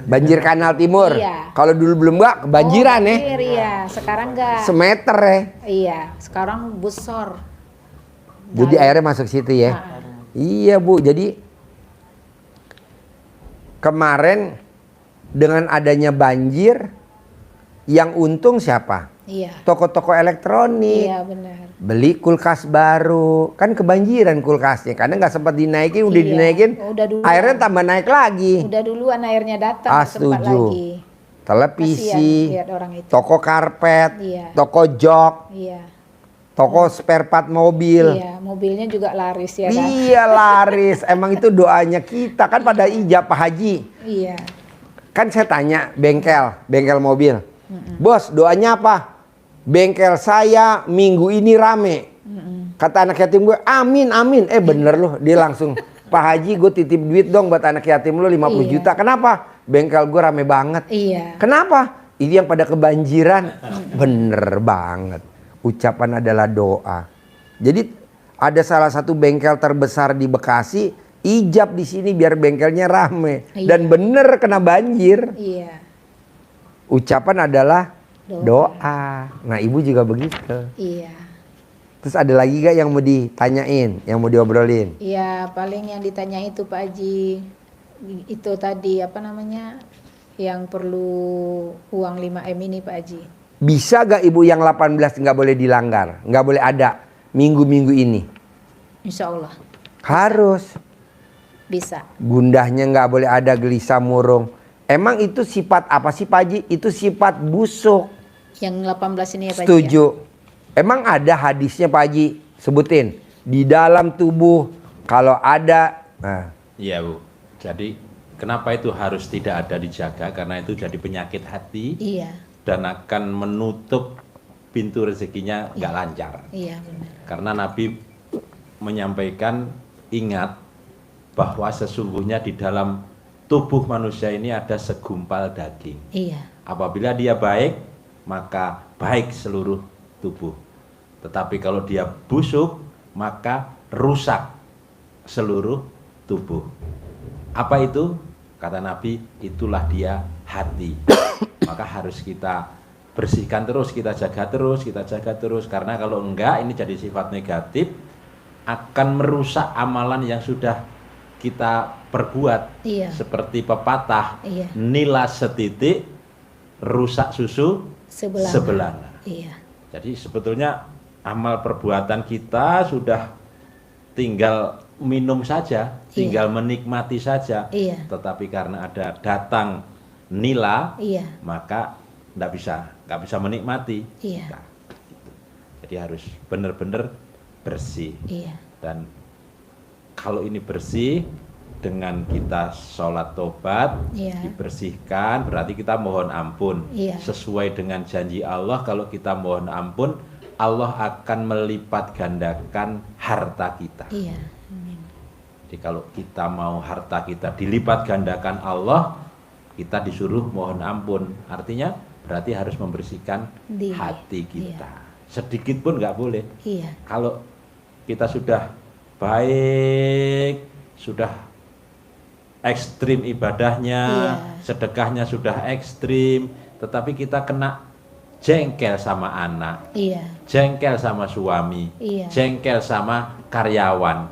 Banjir Kanal Timur. Iya. Kalau dulu belum nggak kebanjiran ya. Banjir, iya. Sekarang enggak. Semeter ya. Iya. Sekarang besar. Jadi airnya masuk situ ya. Iya Bu. Jadi kemarin dengan adanya banjir, yang untung siapa? Iya. Toko-toko elektronik. Iya benar. Beli kulkas baru, kan kebanjiran kulkasnya karena nggak sempat dinaikin, udah Iya. dinaikin, Udah duluan. airnya tambah naik lagi. Udah duluan airnya datang. nggak sempat Setuju. lagi. Televisi, Kasihan lihat orang itu. toko karpet, Iya. toko jok, Iya. toko spare part mobil. Iya. Mobilnya juga laris ya kan. Iya laris, emang itu doanya kita kan pada ijab Pak Haji. Iya. Kan saya tanya bengkel mobil, bos doanya apa? Bengkel saya minggu ini rame. Kata anak yatim gue, amin amin. Bener loh, dia langsung, Pak Haji gue titip duit dong buat anak yatim lo 50 Iya. juta. Kenapa? Bengkel gue rame banget. Iya. Kenapa? Ini yang pada kebanjiran. Bener banget. Ucapan adalah doa. Jadi ada salah satu bengkel terbesar di Bekasi, ijab di sini biar bengkelnya rame. Iya. Dan bener kena banjir. Iya. Ucapan adalah Doa. doa. Nah Ibu juga begitu. Iya. Terus ada lagi gak yang mau ditanyain, yang mau diobrolin? Iya, paling yang ditanya itu Pak Haji, itu tadi apa namanya, yang perlu uang 5M ini Pak Haji. Bisa gak Ibu yang 18 nggak boleh dilanggar, nggak boleh ada minggu-minggu ini? Insya Allah Harus. bisa. Gundahnya nggak boleh ada, gelisah murung. Emang itu sifat apa sih Pak Haji? Itu sifat busuk. Yang 18 ini ya Pak Haji. Setuju. Emang ada hadisnya Pak Haji? Sebutin. Di dalam tubuh kalau ada. Nah. Iya Bu. Jadi kenapa itu harus tidak ada dijaga? Karena itu jadi penyakit hati. Iya. Dan akan menutup pintu rezekinya nggak lancar. Iya benar. Karena Nabi menyampaikan, ingat bahwa sesungguhnya di dalam tubuh manusia ini ada segumpal daging. Iya. Apabila dia baik, maka baik seluruh tubuh. Tetapi kalau dia busuk, maka rusak seluruh tubuh. Apa itu? Kata Nabi, itulah dia hati. Maka harus kita bersihkan terus, kita jaga terus. Karena kalau enggak, ini jadi sifat negatif, akan merusak amalan yang sudah kita perbuat. Iya. Seperti pepatah, Iya. nila setitik, rusak susu sebelanga. Iya. Jadi sebetulnya amal perbuatan kita sudah tinggal minum saja, tinggal menikmati saja. Iya. Tetapi karena ada datang nila, Iya. maka nggak bisa menikmati. Iya. Nah, gitu. Jadi harus benar-benar bersih. Iya. Dan kalau ini bersih, dengan kita sholat tobat, Iya. dibersihkan, berarti kita mohon ampun. Iya. Sesuai dengan janji Allah, kalau kita mohon ampun, Allah akan melipat gandakan harta kita. Iya. Amin. Jadi kalau kita mau harta kita dilipat gandakan Allah, kita disuruh mohon ampun. Artinya berarti harus membersihkan Diri. hati kita. Sedikit pun nggak boleh. Iya. Kalau kita sudah baik, sudah ekstrim ibadahnya, sedekahnya sudah ekstrim, tetapi kita kena jengkel sama anak, Iya. jengkel sama suami, Iya. jengkel sama karyawan,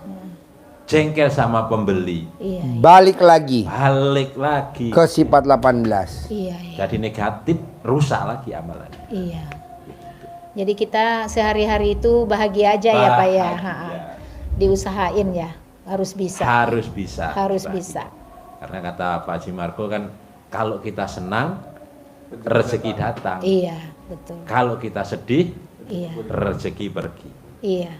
jengkel sama pembeli, Iya. Balik lagi balik lagi ke sifat 18. Iya. Iya. jadi negatif, rusak lagi amalan. Iya. Jadi kita sehari-hari itu bahagia aja ya Pak ya. Bahagia. Diusahain ya, harus bisa. Harus bisa. Harus bahagia. bisa. Karena kata Pak Haji Margo kan, kalau kita senang, rezeki datang. Iya, betul. Kalau kita sedih, Iya. rezeki pergi. Iya.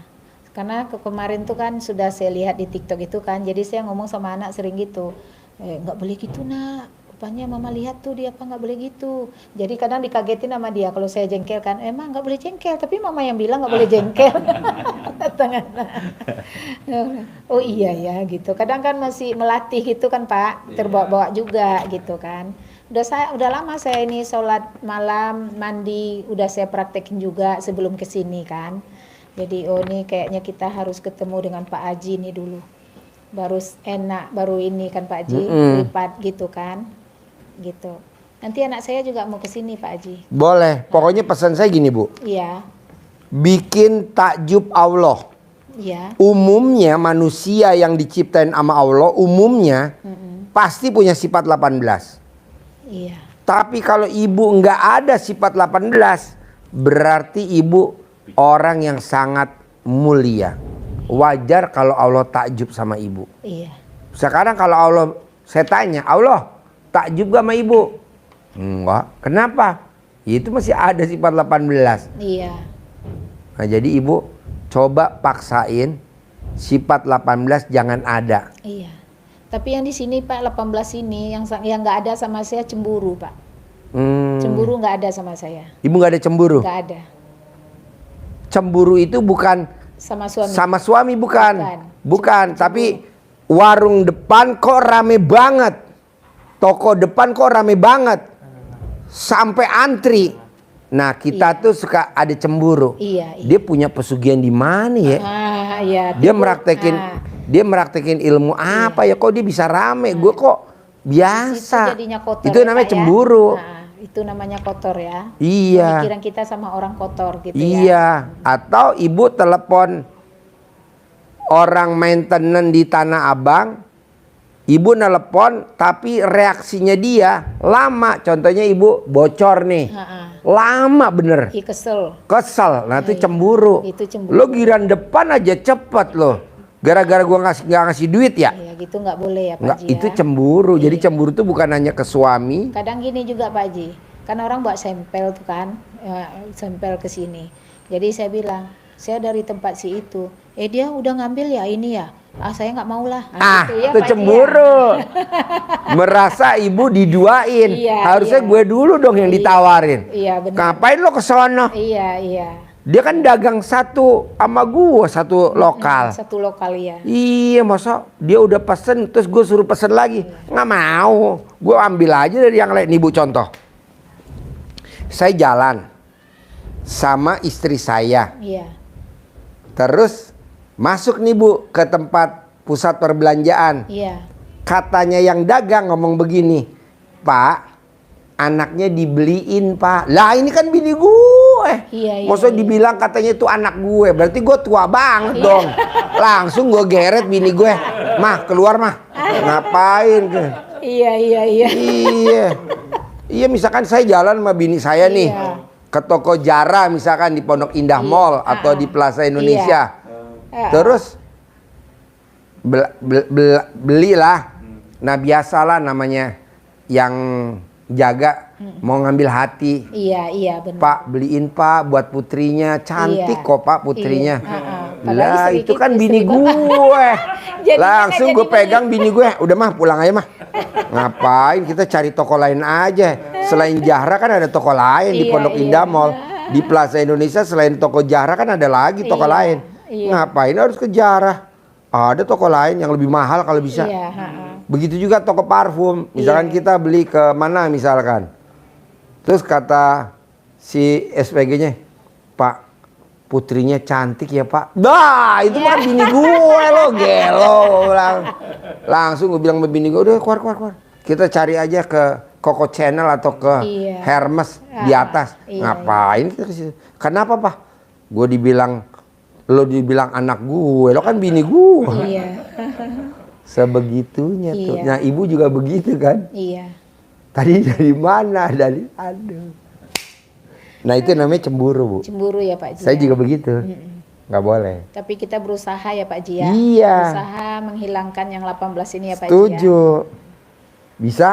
Karena kemarin tuh kan sudah saya lihat di TikTok itu kan, jadi saya ngomong sama anak sering gitu, nggak boleh gitu nak, rupanya mama lihat tuh dia apa nggak boleh gitu. Jadi kadang dikagetin sama dia kalau saya jengkel kan, emang nggak boleh jengkel, tapi mama yang bilang nggak boleh jengkel. Oh iya ya gitu. Kadang kan masih melatih gitu kan Pak, terbawa-bawa juga gitu kan. Udah lama saya ini sholat malam, mandi, udah saya praktekin juga sebelum kesini kan. Jadi oh ini kayaknya kita harus ketemu dengan Pak Haji nih dulu. Baru enak, baru ini kan Pak Haji, lipat gitu kan. Gitu. Nanti anak saya juga mau kesini Pak Haji. Boleh, pokoknya pesan saya gini Bu, Iya, bikin takjub Allah. iya, Umumnya manusia yang diciptain sama Allah umumnya pasti punya sifat 18. iya, Tapi kalau ibu nggak ada sifat 18, berarti ibu orang yang sangat mulia. Wajar kalau Allah takjub sama ibu. iya, Sekarang kalau Allah, saya tanya, Allah takjub gak sama ibu? Enggak. Kenapa? Itu masih ada sifat 18. iya, Nah jadi ibu coba paksain sifat 18 jangan ada. iya. Tapi yang di sini Pak 18 ini yang nggak ada sama saya cemburu Pak. Cemburu nggak ada sama saya. Ibu nggak ada cemburu? Nggak ada. Cemburu itu bukan Sama suami. sama suami, bukan. Bukan. Bukan, tapi warung depan kok rame banget. Toko depan kok rame banget. Sampai antri. Nah, kita tuh suka ada cemburu. Iya, iya. Dia punya pesugihan di mana ya? Iya. Dia meraktekin ilmu apa ya? Kok dia bisa rame? Gue kok biasa. Itu jadinya kotor. Itu ya, namanya Pak, ya? cemburu. Nah, itu namanya kotor ya. Iya. Pemikiran kita sama orang kotor gitu ya. Iya. Atau ibu telepon orang maintenance di Tanah Abang. Ibu nelpon tapi reaksinya dia lama. Contohnya ibu bocor nih. Lama bener. Kesel. Kesel. Nah itu cemburu. Itu cemburu. Lo giran depan aja cepet lo. Gara-gara gua nggak ngasih duit ya? Iya gitu nggak boleh ya Pak Nggak, Haji itu ya. cemburu. Jadi cemburu tuh bukan hanya ke suami. Kadang gini juga Pak Haji. Kan orang buat sampel tuh kan. Sampel ke sini. Jadi saya bilang, saya dari tempat si itu. Dia udah ngambil ya ini ya. Saya nggak mau lah. Gitu ya, Itu Pak Haji, cemburu. Merasa ibu diduain. Iya, Harusnya iya. gue dulu dong yang ditawarin. Iya benar. Ngapain lo ke sono? Iya. Dia kan dagang satu sama gue, satu lokal. Satu lokal ya. Iya, masa dia udah pesen terus gue suruh pesen lagi? Nggak mau. Gue ambil aja dari yang lain. Nih Bu contoh. Saya jalan sama istri saya. Iya. Terus masuk nih Bu ke tempat pusat perbelanjaan. Iya. Katanya yang dagang ngomong begini, Pak, anaknya dibeliin Pak. Lah ini kan bini gue. Iya. Maksudnya dibilang katanya itu anak gue. Berarti gue tua banget dong. Langsung gue geret bini gue. Mah keluar mah. Ngapain? Iya. Iya. Iya misalkan saya jalan sama bini saya nih. Iya. Ke toko Jara misalkan di Pondok Indah Mall atau di Plaza Indonesia. Iya. Terus belilah. Nah biasalah namanya yang jaga mau ngambil hati. Iya benar. Pak beliin Pak buat putrinya, cantik kok Pak putrinya. Lah itu kan bini gue. Langsung gue pegang bini gue, udah mah pulang aja mah. Ngapain kita cari toko lain aja. Selain Zahra kan ada toko lain di Pondok Indah Mall. Di Plaza Indonesia selain toko Zahra kan ada lagi toko lain. Ngapain harus ke Zahra? Ada toko lain yang lebih mahal kalau bisa. Begitu juga toko parfum. Misalkan kita beli ke mana misalkan. Terus kata si SPG-nya, Pak, putrinya cantik ya Pak. Dah, itu kan bini gue lo, gelo. Langsung gue bilang ke bini gue, udah keluar. Kita cari aja ke Coco Channel atau ke Hermes di atas. Ngapain kita ke situ? Kenapa Pak? Gue dibilang, lo dibilang anak gue, lo kan bini gue. Sebegitunya tuh. Nah ibu juga begitu kan? Iya. Tadi dari mana? Aduh. Nah itu namanya cemburu Bu. Cemburu ya Pak Ji. Saya juga begitu. Nggak boleh. Tapi kita berusaha ya Pak Ji ya. Iya. Berusaha menghilangkan yang 18 ini ya Pak Ji. Setuju. Bisa?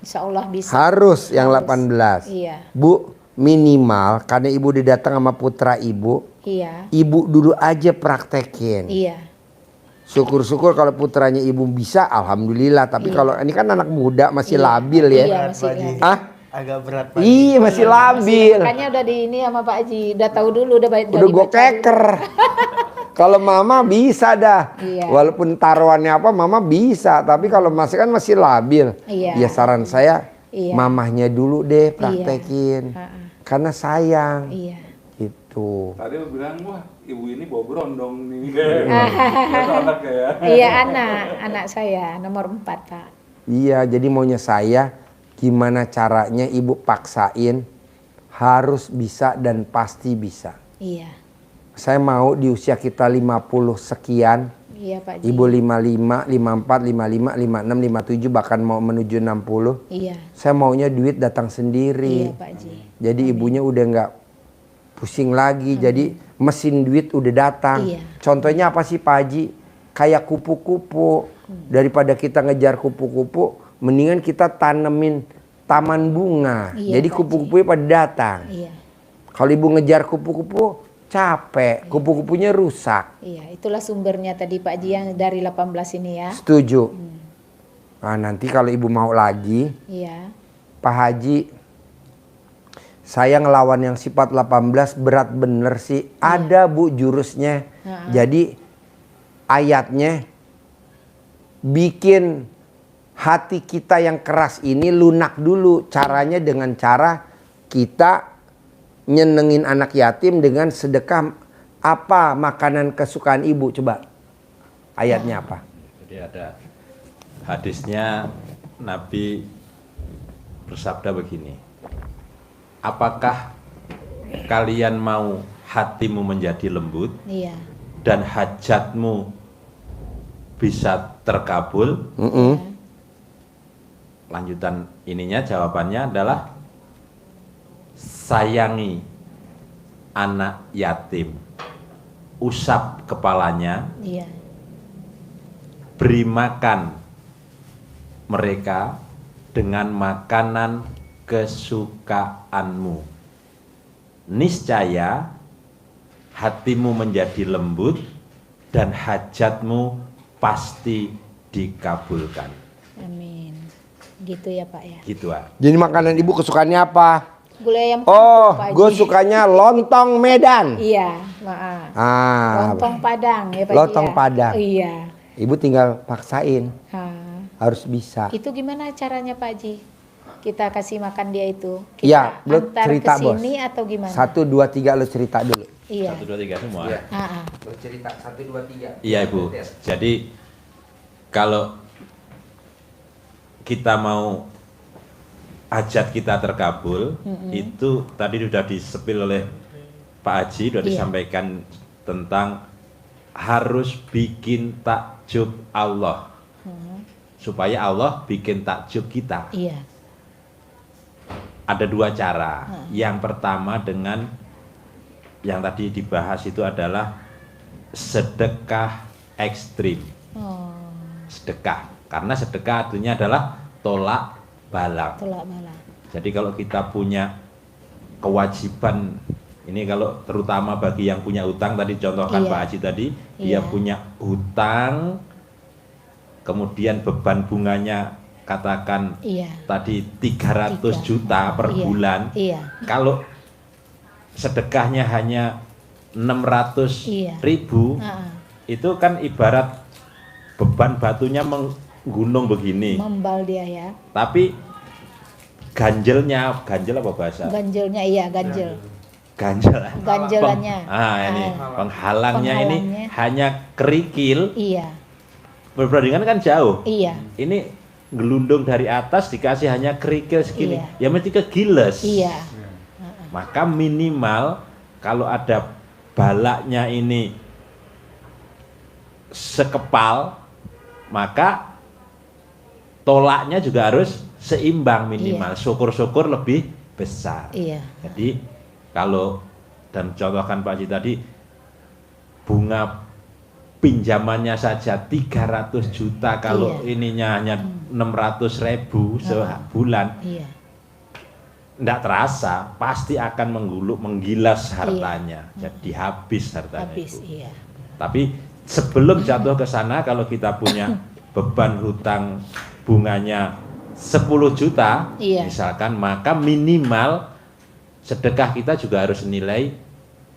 Insya Allah bisa. Harus yang 18. Iya. Bu minimal karena ibu didatang sama putra ibu. Iya. Ibu dulu aja praktekin. Iya. Syukur-syukur kalau putranya ibu bisa, alhamdulillah. Tapi kalau ini kan anak muda masih labil ya. Iya, masih agak berat Pak. Iya masih labil. Makanya udah di ini sama Pak Haji, udah tahu dulu, udah gue keker. Kalau mama bisa dah. Walaupun taruhannya apa mama bisa, tapi kalau masih kan masih labil. Ya saran saya mamahnya dulu deh praktekin. Karena sayang. Itu. Tadi lu bilang wah ibu ini bawa berondong nih. Anak ya. Iya anak saya nomor 4 Pak. Iya jadi maunya saya gimana caranya ibu paksain harus bisa dan pasti bisa. Iya. Saya mau di usia kita 50 sekian. Iya Pak Ji. Ibu 55, 54, 55, 56, 57 bahkan mau menuju 60. Iya. Saya maunya duit datang sendiri. Iya Pak Ji. Jadi ibunya udah nggak pusing lagi, jadi mesin duit udah datang. Contohnya apa sih Pak Haji? Kayak kupu-kupu. Daripada kita ngejar kupu-kupu, mendingan kita tanemin taman bunga. Jadi kupu-kupunya pada datang. Kalau ibu ngejar kupu-kupu, capek. Kupu-kupunya rusak. Iya, itulah sumbernya tadi Pak Haji yang dari 18 ini ya. Setuju. Nah nanti kalau ibu mau lagi, Pak Haji, saya ngelawan yang sifat 18 berat bener sih. Ada Bu jurusnya. Jadi ayatnya bikin hati kita yang keras ini lunak dulu. Caranya dengan cara kita nyenengin anak yatim dengan sedekah. Apa makanan kesukaan ibu? Coba ayatnya apa? Jadi ada hadisnya Nabi bersabda begini. Apakah kalian mau hatimu menjadi lembut dan hajatmu bisa terkabul? Lanjutan ininya jawabannya adalah sayangi anak yatim, usap kepalanya, beri makan mereka dengan makanan kesukaanmu. Niscaya hatimu menjadi lembut dan hajatmu pasti dikabulkan. Amin. Gitu ya Pak ya. Gitu ah. Jadi makanan ibu kesukaannya apa? Gulai ayam kampung, gue sukanya lontong Medan. Iya, maaf. Lontong Padang ya Pak. Lontong Padang. Iya. Ibu tinggal paksain. Harus bisa. Itu gimana caranya Pak Haji? Kita kasih makan dia itu. Kita ya, lo cerita bos. Atau gimana? 1, 2, 3 lo cerita dulu. Iya. 1, 2, 3 semua. Iya. Lo cerita 1, 2, 3. Iya Ibu. Jadi kalau kita mau hajat kita terkabul, itu tadi sudah disepil oleh Pak Haji, sudah disampaikan tentang harus bikin takjub Allah. Supaya Allah bikin takjub kita. Iya. Ada 2 cara. Yang pertama dengan yang tadi dibahas itu adalah sedekah ekstrim. sedekah. Karena sedekah artinya adalah tolak bala. Tolak bala. Jadi kalau kita punya kewajiban, ini kalau terutama bagi yang punya hutang, tadi contohkan Iya. Pak Haji tadi, Iya. dia punya hutang, kemudian beban bunganya katakan Iya. tadi 300 juta per Iya. bulan. Iya. Kalau sedekahnya hanya 600 Iya. ribu, Ah, itu kan ibarat beban batunya menggunung begini. membal dia ya. Tapi ganjelnya, ganjel apa bahasa? Ganjelnya iya, ganjel. Ganjel. Ganjelannya. Ini penghalangnya ini Penghalangnya. hanya kerikil. Iya. Perbandingan kan jauh. Iya. Ini gelundung dari atas dikasih hanya kerikil segini. Iya. Ya mesti kegiles. Iya. Maka minimal kalau ada balaknya ini sekepal, maka tolaknya juga harus seimbang minimal. Iya. Syukur-syukur lebih besar. Iya. Jadi kalau dan contohkan Pak Haji tadi, bunga pinjamannya saja 300 juta, kalau Iya. ininya hanya 600 ribu sebulan, Iya. tidak terasa pasti akan menggilas hartanya, jadi habis hartanya Habis, itu. iya. Tapi sebelum jatuh ke sana, kalau kita punya beban hutang bunganya 10 juta, Iya. misalkan, maka minimal sedekah kita juga harus nilai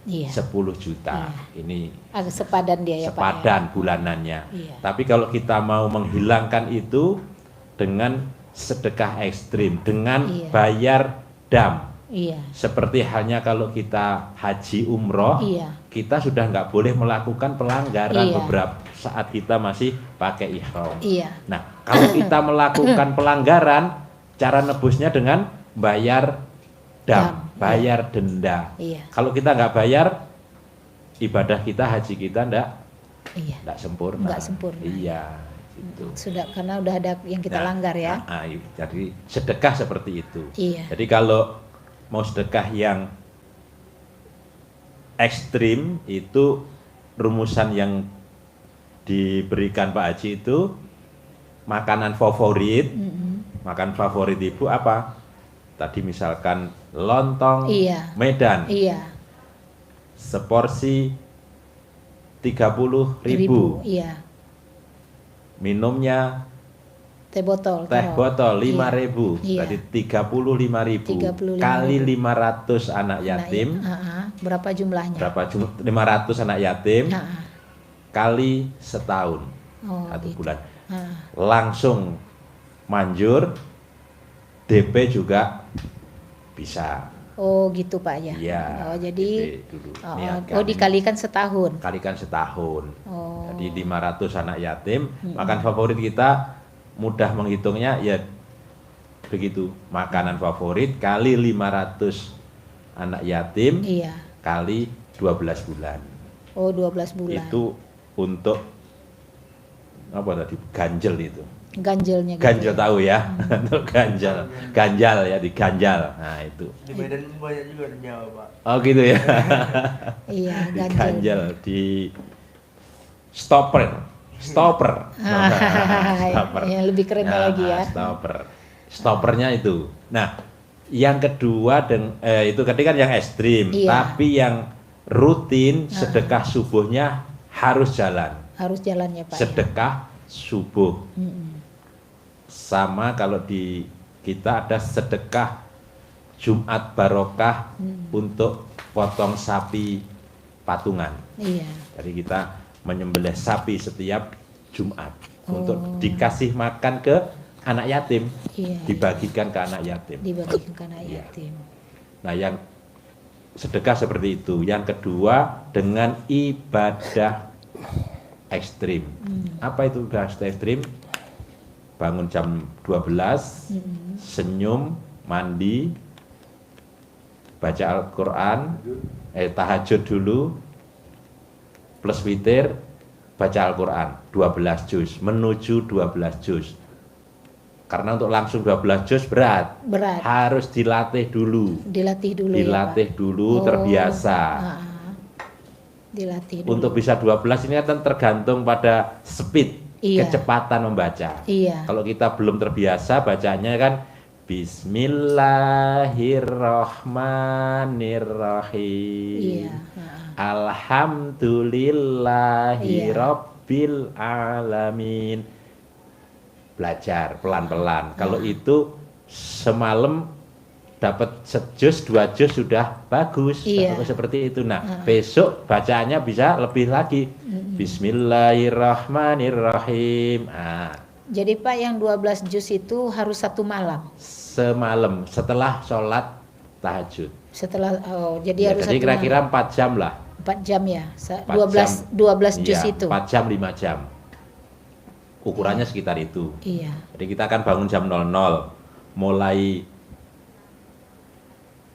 Iya. 10 juta. Ini Agak sepadan dia ya Pak. sepadan bulanannya. Iya. Tapi kalau kita mau menghilangkan itu dengan sedekah ekstrim, dengan Iya. bayar dam. Iya. Seperti halnya kalau kita haji umroh, Iya. kita sudah nggak boleh melakukan pelanggaran Iya. beberapa saat kita masih pakai ihram. Iya. Nah, kalau kita melakukan pelanggaran, cara nebusnya dengan bayar dam, bayar denda. Iya. Kalau kita nggak bayar, ibadah kita, haji kita Iya. nggak sempurna. Nggak sempurna. Iya, gitu. Sudah, karena udah ada yang kita Nah, langgar ya. jadi sedekah seperti itu. Iya. Jadi kalau mau sedekah yang ekstrim, itu rumusan yang diberikan Pak Haji itu makanan favorit. Makan favorit ibu apa? Tadi misalkan lontong Iya. Medan, Iya. seporsi 30.000. Iya. Minumnya Teh botol. teh taruh. botol Iya. 5.000, Iya. tadi 35.000 35.000. kali 500 anak yatim. Berapa jumlahnya? Berapa 500 anak yatim Ha-ha. kali setahun, Oh, 1 gitu. bulan, Ha. langsung manjur. DP juga bisa. Oh gitu Pak ya. Iya. Oh jadi DP dulu. Niatkan. dikalikan setahun. Kalikan setahun. Oh. Jadi 500 anak yatim, makan favorit kita mudah menghitungnya ya begitu. Makanan favorit kali 500 anak yatim Iya. kali 12 bulan. Oh 12 bulan. Itu untuk apa tadi? Ganjel itu. Ganjelnya gitu. Ganjel tahu ya. Untuk ganjal. Ganjal ya, diganjal. Nah, itu. Di Medan banyak juga di Jawa, Pak. Oh gitu ya. Iya, ganjel. Diganjal, di stopper. Stopper. Stopper. Yang lebih keren Nah, lagi ya. Stopper. Stoppernya itu. Nah, yang kedua itu tadi kan yang ekstrim, Iya. tapi yang rutin sedekah subuhnya harus jalan. Harus jalannya Pak. Sedekah subuh. Sama kalau di kita ada sedekah Jumat barokah untuk potong sapi patungan. Iya. Jadi kita menyembelih sapi setiap Jumat untuk dikasih makan ke anak yatim, Iya. dibagikan ke anak yatim. Dibagikan ke anak Iya. yatim. Nah, yang sedekah seperti itu. Yang kedua dengan ibadah ekstrim. Apa itu ibadah ekstrim? Bangun jam 12, senyum, mandi, baca Al-Quran, tahajud dulu, plus witir, baca Al-Quran, 12 juz, menuju 12 juz. Karena untuk langsung 12 juz berat. Berat. Harus dilatih dulu. Dilatih dulu Dilatih ya Pak. dulu, Oh, terbiasa. Dilatih dulu. Untuk bisa 12 ini kan tergantung pada speed Iya. kecepatan membaca. Iya. Kalau kita belum terbiasa bacanya kan Bismillahirrahmanirrahim. Iya. Alhamdulillahi Iya. Rabbil alamin. Belajar pelan-pelan. Kalau itu semalam dapat sejus 2 juz sudah bagus. Iya. Seperti itu. Nah, besok bacaannya bisa lebih lagi. Bismillahirrahmanirrahim. Jadi Pak, yang 12 juz itu harus 1 malam. Semalam setelah sholat tahajud. Setelah jadi harus Jadi 1 kira-kira malam. 4 jam lah. 4 jam ya. 4 12 juz Iya, itu. 4 jam 5 jam. Ukurannya sekitar itu. Iya. Jadi kita akan bangun jam 00. Mulai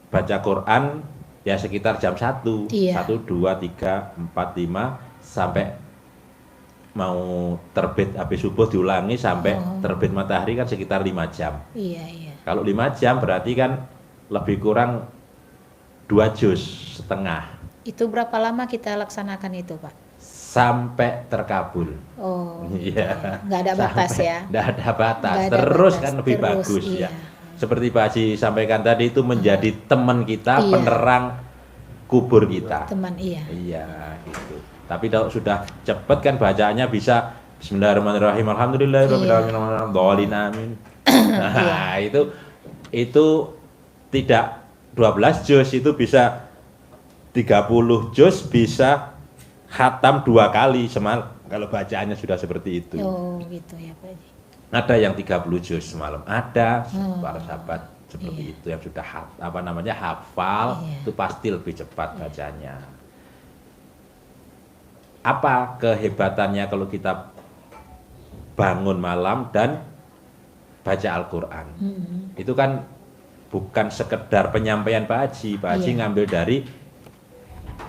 baca Quran ya sekitar jam 1. Iya. 1, 2, 3, 4, 5 sampai mau terbit habis subuh diulangi sampai terbit matahari kan sekitar 5 jam. Iya, iya. Kalau 5 jam berarti kan lebih kurang 2 juz setengah Itu berapa lama kita laksanakan itu, Pak? sampai terkabul. Oh, Iya. nggak ada batas ya? Nggak ada batas. Nggak ada Terus batas, kan lebih terus, bagus iya. ya. Seperti Pak Haji sampaikan tadi itu menjadi teman kita, Iya. penerang kubur kita. Teman, iya. Iya, gitu. Tapi kalau sudah cepat kan bacaannya bisa Bismillahirrahmanirrahim. Alhamdulillahirabbil alamin. Amin. Nah, itu tidak 12 juz, itu bisa 30 juz, bisa khatam 2 kali semalam kalau bacaannya sudah seperti itu. Oh, gitu ya, Pak Haji. Ada yang 30 juz semalam, ada para sahabat seperti itu yang sudah hafal, Iya. itu pasti lebih cepat bacanya. Apa kehebatannya kalau kita bangun malam dan baca Al-Quran? Itu kan bukan sekedar penyampaian Pak Haji. Pak Haji Iya. ngambil dari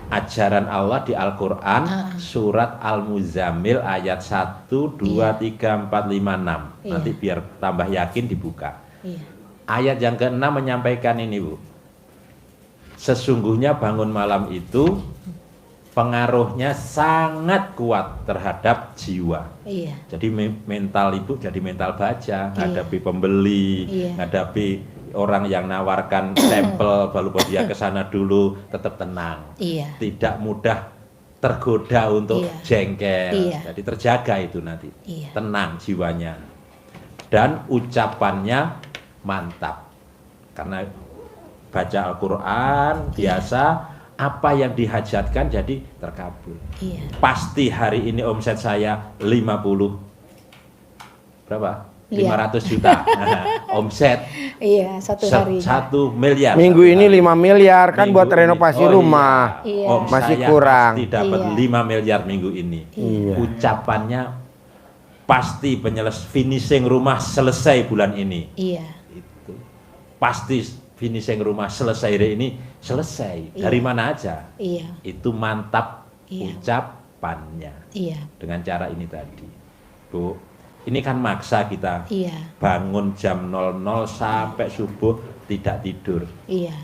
ajaran Allah di Al-Quran, surat Al-Muzammil ayat 1, 2, 3, 4, 5, 6. Iya. Nanti biar tambah yakin dibuka. Iya. Ayat yang ke-6 menyampaikan ini, Bu. Sesungguhnya bangun malam itu pengaruhnya sangat kuat terhadap jiwa. Iya. Jadi mental ibu jadi mental baja, ngadepi pembeli, Iya. ngadepi orang yang nawarkan sampel, baru dia ke sana dulu, tetap tenang. Iya. Tidak mudah tergoda untuk Iya. jengkel. Iya. Jadi terjaga itu nanti. Iya. Tenang jiwanya. Dan ucapannya mantap. Karena baca Al-Quran biasa, apa yang dihajatkan jadi terkabul. Iya. Pasti hari ini omset saya 50 berapa? Iya. 500 juta. Nah, omset Iya, satu hari. 1 miliar. Minggu satu ini hari. 5 miliar kan Minggu buat ini. renovasi Oh, rumah. Iya. Om Masih saya kurang. pasti dapat Iya. 5 miliar minggu ini. Iya. Ucapannya pasti finishing rumah selesai bulan ini. Iya. Itu pasti finishing rumah selesai hari ini selesai. Iya. Dari mana aja? Iya. Itu mantap Iya. ucapannya Iya. dengan cara ini tadi, Bu. Ini kan maksa kita Iya. bangun jam 00 sampai subuh tidak tidur. Iya.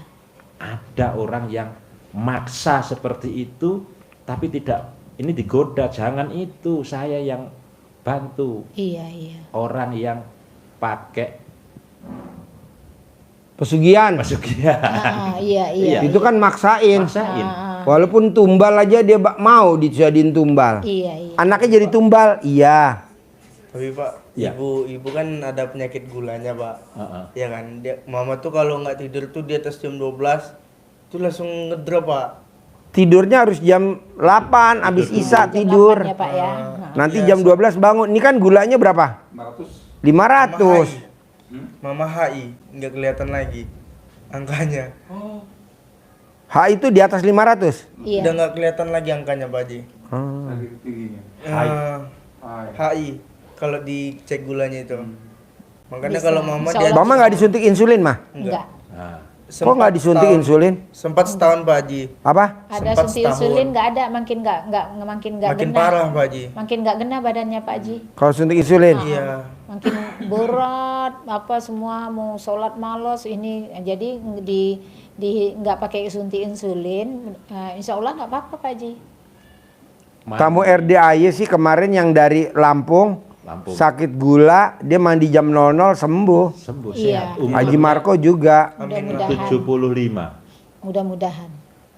Ada orang yang maksa seperti itu, tapi tidak. Ini digoda, jangan itu, saya yang bantu. Iya, iya. Orang yang pakai Pesugihan. pesugihan. Iya, iya. Itu kan maksain. Maksain. Walaupun tumbal aja dia mau dijadiin tumbal. Iya, iya. Anaknya jadi tumbal, iya. Tapi Pak, Ya. ibu kan ada penyakit gulanya Pak. Heeh. Ya kan, mama tuh kalau nggak tidur tuh di atas jam 12 tuh langsung ngedrop Pak. Tidurnya harus jam 8 habis isya tidur. Ya, Pak ya. Nanti jam 12 bangun. Ini kan gulanya berapa? 500. 500. Mama HI nggak kelihatan lagi angkanya. H itu di atas 500. Iya. Udah nggak kelihatan lagi angkanya Pak Haji. Lagi tingginya. Hai. HI kalau dicek gulanya itu. Makanya kalau mama Insya dia Allah. Mama nggak disuntik insulin mah? Enggak. Nah, Kok nggak disuntik insulin? Sempat setahun Pak Haji. Apa? Ada Sempat suntik setahun. insulin nggak ada, makin nggak Makin gena. parah Pak Haji. Makin nggak gena badannya Pak Haji. Kalau suntik insulin? Iya. Makin berat, apa semua mau sholat malas ini. Jadi di nggak pakai suntik insulin, insya Allah nggak apa-apa Pak Haji. Tamu RDAY sih kemarin yang dari Lampung, sakit gula, dia mandi jam 00 sembuh. Sembuh Iya. sehat. Haji Marco juga. Mudah-mudahan. 75. Mudah-mudahan.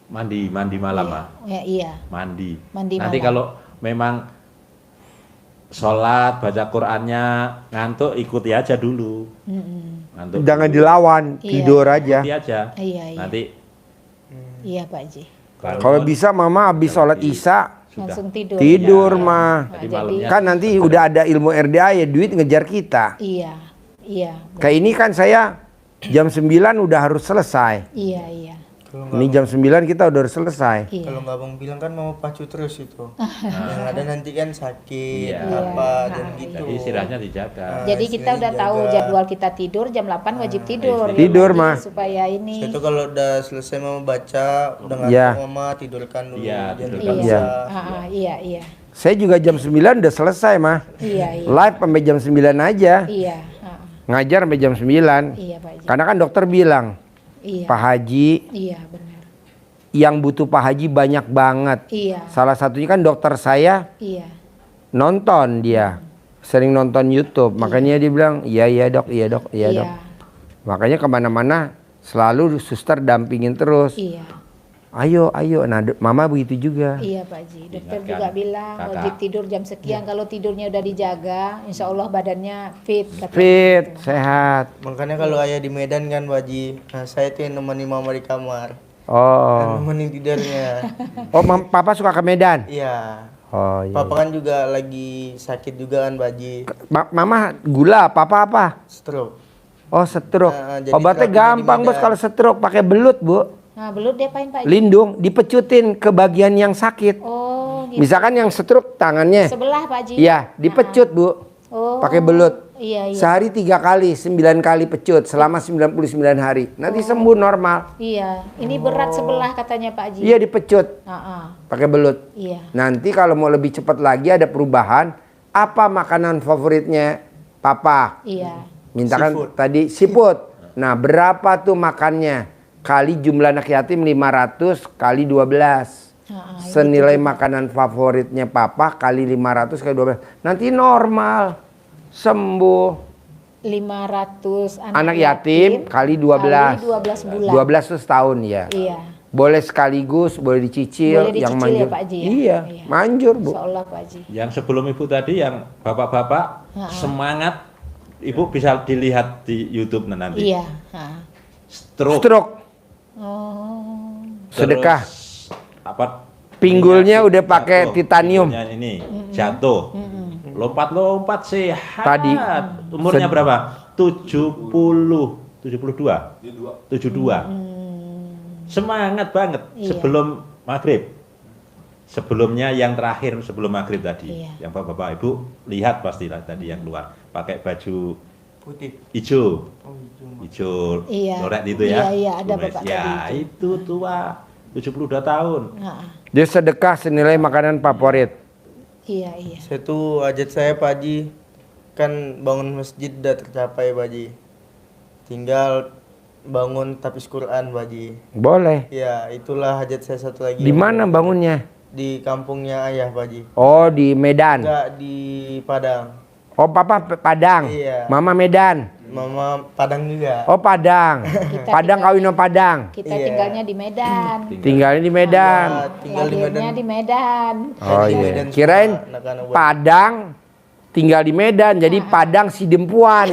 Mandi malam, ah. Ya, iya. Mandi. Mandi Nanti malam. kalau memang sholat, baca Qur'annya ngantuk, ikuti aja dulu. Ngantuk Jangan dulu. dilawan, Iya. tidur aja. Ikuti aja. Iya, iya. Nanti Iya, Pak Haji. Kalau bisa mama habis sholat Isya sudah. Langsung tidur. tidur Iya. mah. Nah, Jadi jadi malamnya Kan nanti udah ada ilmu RDA ya, duit ngejar kita. iya. Iya. Kayak ini kan saya jam 9 udah harus selesai. Iya, iya. Ini jam 9 kita udah harus selesai. Iya. Kalau nggak abang bilang kan mau pacu terus itu. Yang ada nanti kan sakit Iya. apa dan Nah, gitu. jadi istirahatnya dijaga. Jadi kita udah tahu jadwal kita tidur jam 8 wajib tidur. Tidur, Jadi Ma. Supaya ini. Itu kalau udah selesai mau baca, udah ngantuk Iya. mama tidurkan dulu. Iya, Jangan tidurkan Iya. bisa. Iya, iya. Saya juga jam 9 udah selesai mah. Iya, iya. Live sampai jam 9 aja. Iya. Ngajar sampai jam 9. Iya, Pak Haji. Karena kan dokter bilang, Iya. Pak Haji Iya, benar. yang butuh Pak Haji banyak banget. Iya. Salah satunya kan dokter saya Iya. nonton dia. Sering nonton YouTube. Makanya dia bilang, iya dok, iya dok, iya Iya. dok. Makanya kemana-mana selalu suster dampingin terus. Iya. Ayo. Nah mama begitu juga. Iya, Pak Haji. Dokter Ingatkan, juga bilang Kakak. wajib tidur jam sekian. Kalau tidurnya udah dijaga, insya Allah badannya fit. katanya Fit, gitu. sehat. Makanya kalau ayah di Medan kan Waji, nah, saya tuh yang nemani mama di kamar. Oh, Nemenin tidurnya. oh papa suka ke Medan? Iya. Oh iya. Papa kan juga lagi sakit juga kan Baji. Mama gula, papa apa? Stroke. Oh stroke. Nah, jadi Obatnya terapinya di gampang bos Medan. kalau stroke, pakai belut bu. Nah, belut diapain, Pak Haji? Lindung, dipecutin ke bagian yang sakit. Oh, gitu. Misalkan yang stroke tangannya, Sebelah, Pak Haji. iya dipecut bu, Oh. pakai belut. Iya, iya. Sehari 3 kali, 9 kali pecut selama 99 hari. Nanti sembuh normal. Iya, ini berat sebelah katanya Pak Haji. Iya dipecut, pakai belut. Iya. Nanti kalau mau lebih cepat lagi ada perubahan, apa makanan favoritnya papa? Iya. Mintakan Seafood. tadi siput. Nah berapa tuh makannya? Kali jumlah anak yatim 500 kali 12. Senilai makanan favoritnya papa kali 500 kali 12. Nanti normal. Sembuh. 500 Anak yatim kali 12. Kali 12 bulan. 12 tuh setahun ya. Iya. Boleh sekaligus, boleh dicicil. Boleh yang dicicil ya, manjur. Pak Haji, ya? Iya, Iya. manjur bu. Insyaallah Pak Haji. Yang sebelum ibu tadi yang bapak-bapak semangat, ibu bisa dilihat di YouTube nanti. Iya. Stroke. Stroke, Oh. sedekah. Apa? Pinggulnya ininya udah pakai jatuh, titanium. pinggulnya ini jatuh. Lompat-lompat sehat. Tadi. Umurnya berapa? 70, 72. 72. Semangat banget Iya. sebelum maghrib. Sebelumnya yang terakhir sebelum maghrib tadi, Iya. yang bapak-bapak ibu lihat pastilah tadi yang keluar pakai baju Putih. hijau, Oh, itu. hijau Iya. loret itu ya. Iya, ada Bu Mes. bapak ya, tadi itu tua 72 tahun. Dia sedekah senilai makanan favorit. Iya, iya. Saya tuh hajat saya Pak Haji, kan bangun masjid udah tercapai Pak Haji. Tinggal bangun tapis Quran Pak Haji. Boleh. Ya itulah hajat saya satu lagi. Di mana bangunnya? Di kampungnya ayah Pak Haji. Oh di Medan. Enggak di Padang. Oh papa Padang. Iya. Mama Medan. Mama Padang juga. Oh Padang. Padang kawin sama Padang. Kita Iya. tinggalnya di Medan. Tinggalnya di Medan. Nah, tinggal di Lahirnya Medan. di Medan. Oh Di iya. Medan semua Kirain anak-anak buat- Padang tinggal di Medan jadi Padang Sidempuan.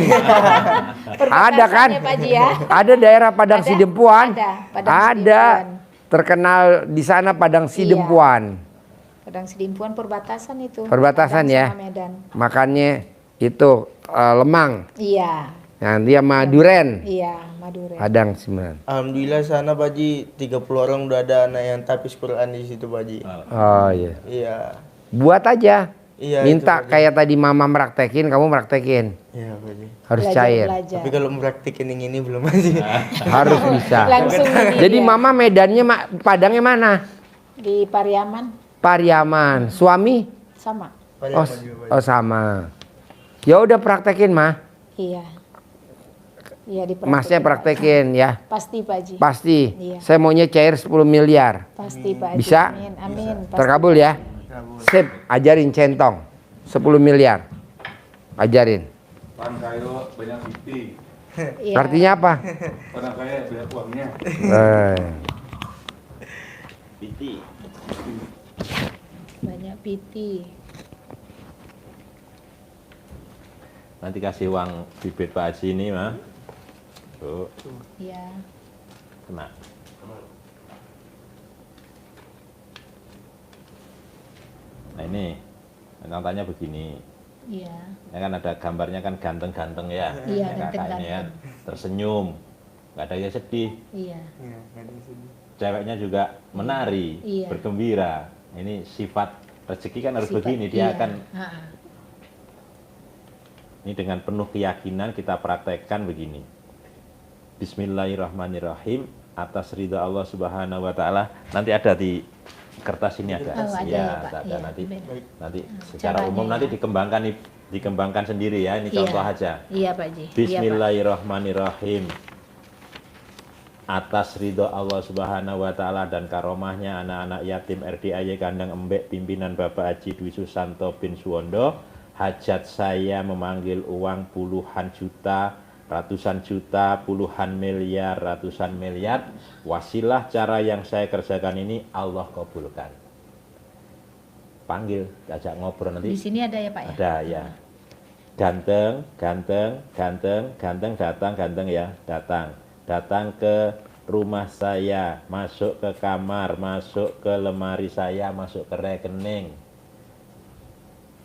Ada kan? Perbatasannya, Pak Haji ya. Ada daerah Padang Ada, Sidempuan. ada, Padang Ada. Sidempuan. Terkenal di sana Padang Sidempuan. Padang Sidimpuan perbatasan itu. Perbatasan Padang ya. sama Medan. Makannya itu lemang. Iya. Nanti sama duren. Iya, Madura. Padang 9. Alhamdulillah sana Pak Haji 30 orang udah ada anak yang tapis Quran di situ Pak Haji. Oh iya. Iya. Buat aja. Iya. Minta itu, Pak Haji. kayak tadi mama praktekin, kamu praktekin. Iya Pak Haji. Harus Belajar, cair. belajar. Tapi kalau mempraktikin yang ini belum Pak Haji. Harus bisa. Langsung ini Jadi dia. mama Medannya Padangnya mana? Di Pariaman Pariaman. Suami? sama. Banyak Oh, Pak Haji, Pak Haji. oh sama. Ya udah praktekin mah. Iya. Iya di Masnya praktekin ya. Pasti Pak Haji. Pasti. Iya. Saya maunya cair 10 miliar. Pasti Pak Haji. Bisa? Amin. Amin. Pasti. Terkabul ya. Sip, ajarin centong 10 miliar. Ajarin. Orang kaya banyak piti. Iya. Artinya apa? Orang kaya banyak uangnya. Piti. Banyak piti. Nanti kasih uang bibit Pak Haji ini, mah. Tuh, Iya. kena. Nah ini, contohnya begini. Iya. Ya kan ada gambarnya kan ganteng-ganteng ya. Iya, Kayak kakak ini kan tersenyum, nggak ada yang sedih. Iya. Iya, nggak ada sedih. Ceweknya juga menari, Iya. bergembira. Ini sifat rezeki kan harus Sifat, begini, dia iya. akan Ha-ha. ini dengan penuh keyakinan kita praktekkan begini. Bismillahirrahmanirrahim, atas ridha Allah Subhanahu wa taala. Nanti ada di kertas ini ada. Oh, ada ya, ya, Pak. ada Iya, nanti benar. nanti secara Caranya umum ya. nanti dikembangkan sendiri ya. Ini contoh Iya. aja. Iya, Pak Ji. Iya, Pak. Bismillahirrahmanirrahim. Atas ridho Allah Subhanahu wa taala dan karomahnya anak-anak yatim RDAY Kandang Embek pimpinan Bapak Haji Dwi Susanto bin Suwondo, hajat saya memanggil uang puluhan juta, ratusan juta, puluhan miliar, ratusan miliar. Wasilah cara yang saya kerjakan ini Allah kabulkan. Panggil, ajak ngobrol nanti. Di sini ada ya, Pak ya? Ada ya. Ganteng, ganteng, ganteng, ganteng datang, ganteng ya, datang. Datang ke rumah saya, masuk ke kamar, masuk ke lemari saya, masuk ke rekening.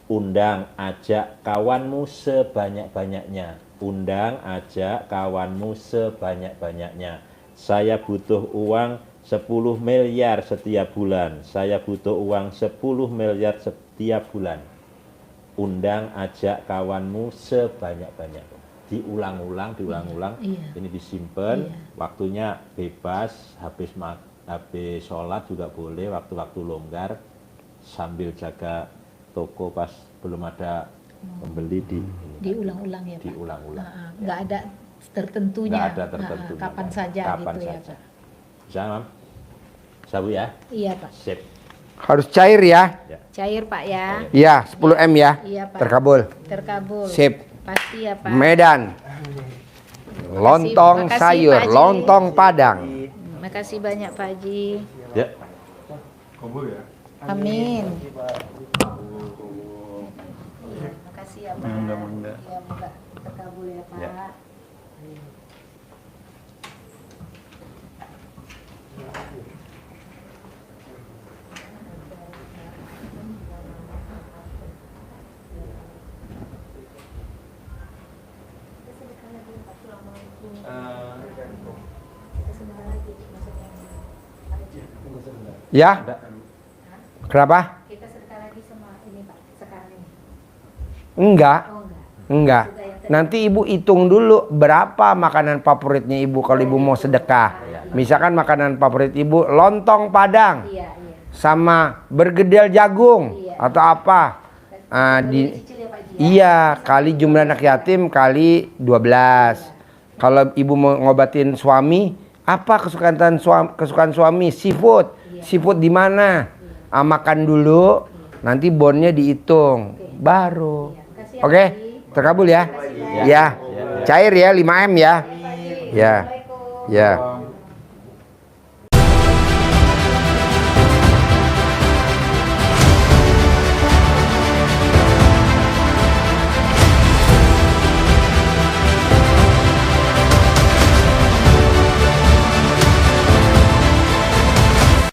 Undang, ajak kawanmu sebanyak-banyaknya. Undang, ajak kawanmu sebanyak-banyaknya. Saya butuh uang 10 miliar setiap bulan. Saya butuh uang 10 miliar setiap bulan. Undang, ajak kawanmu sebanyak-banyaknya. Diulang-ulang. Iya. Ini disimpan. Iya. Waktunya bebas. Habis sholat juga boleh. Waktu-waktu longgar sambil jaga toko pas belum ada pembeli Diulang-ulang ya, Pak. diulang-ulang. Ha-ha. Nggak ada tertentunya. Nggak ada tertentunya. Ha-ha. Kapan saja Kapan gitu ya, saja. Pak. Bisa, Mam? Sabu ya? Iya, Pak. Sip. Harus cair ya. Cair, Pak ya. Iya, 10 M ya. Iya, Pak. Terkabul. Terkabul. Sip. Pasti ya, Pak. Medan. Lontong Makasih, sayur, Pak Haji. lontong Padang. Makasih banyak, Pak Haji. Ya. Kabul ya. Amin. Makasih ya, Pak. Mangga. Ya, moga terkabul ya, Pak. Ya. Ya? Kenapa? Kita sedekah lagi sama ini, Pak, sekarang ini. Enggak. Oh, enggak. Enggak. Nanti ibu hitung dulu berapa makanan favoritnya ibu kalau ibu mau sedekah. Misalkan makanan favorit ibu lontong Padang Iya, iya. sama bergedel jagung Iya. atau apa. Cicil ya, Pak Haji. Iya, kali jumlah anak yatim kali 12. Kalau ibu mau ngobatin suami, apa kesukaan suami? Seafood. Seafood di mana? Makan dulu, nanti bonnya dihitung. Baru. Kasih ya, Oke, Pak Haji. terkabul ya? Ya. Cair ya 5 M ya. Ya. Assalamualaikum. Ya.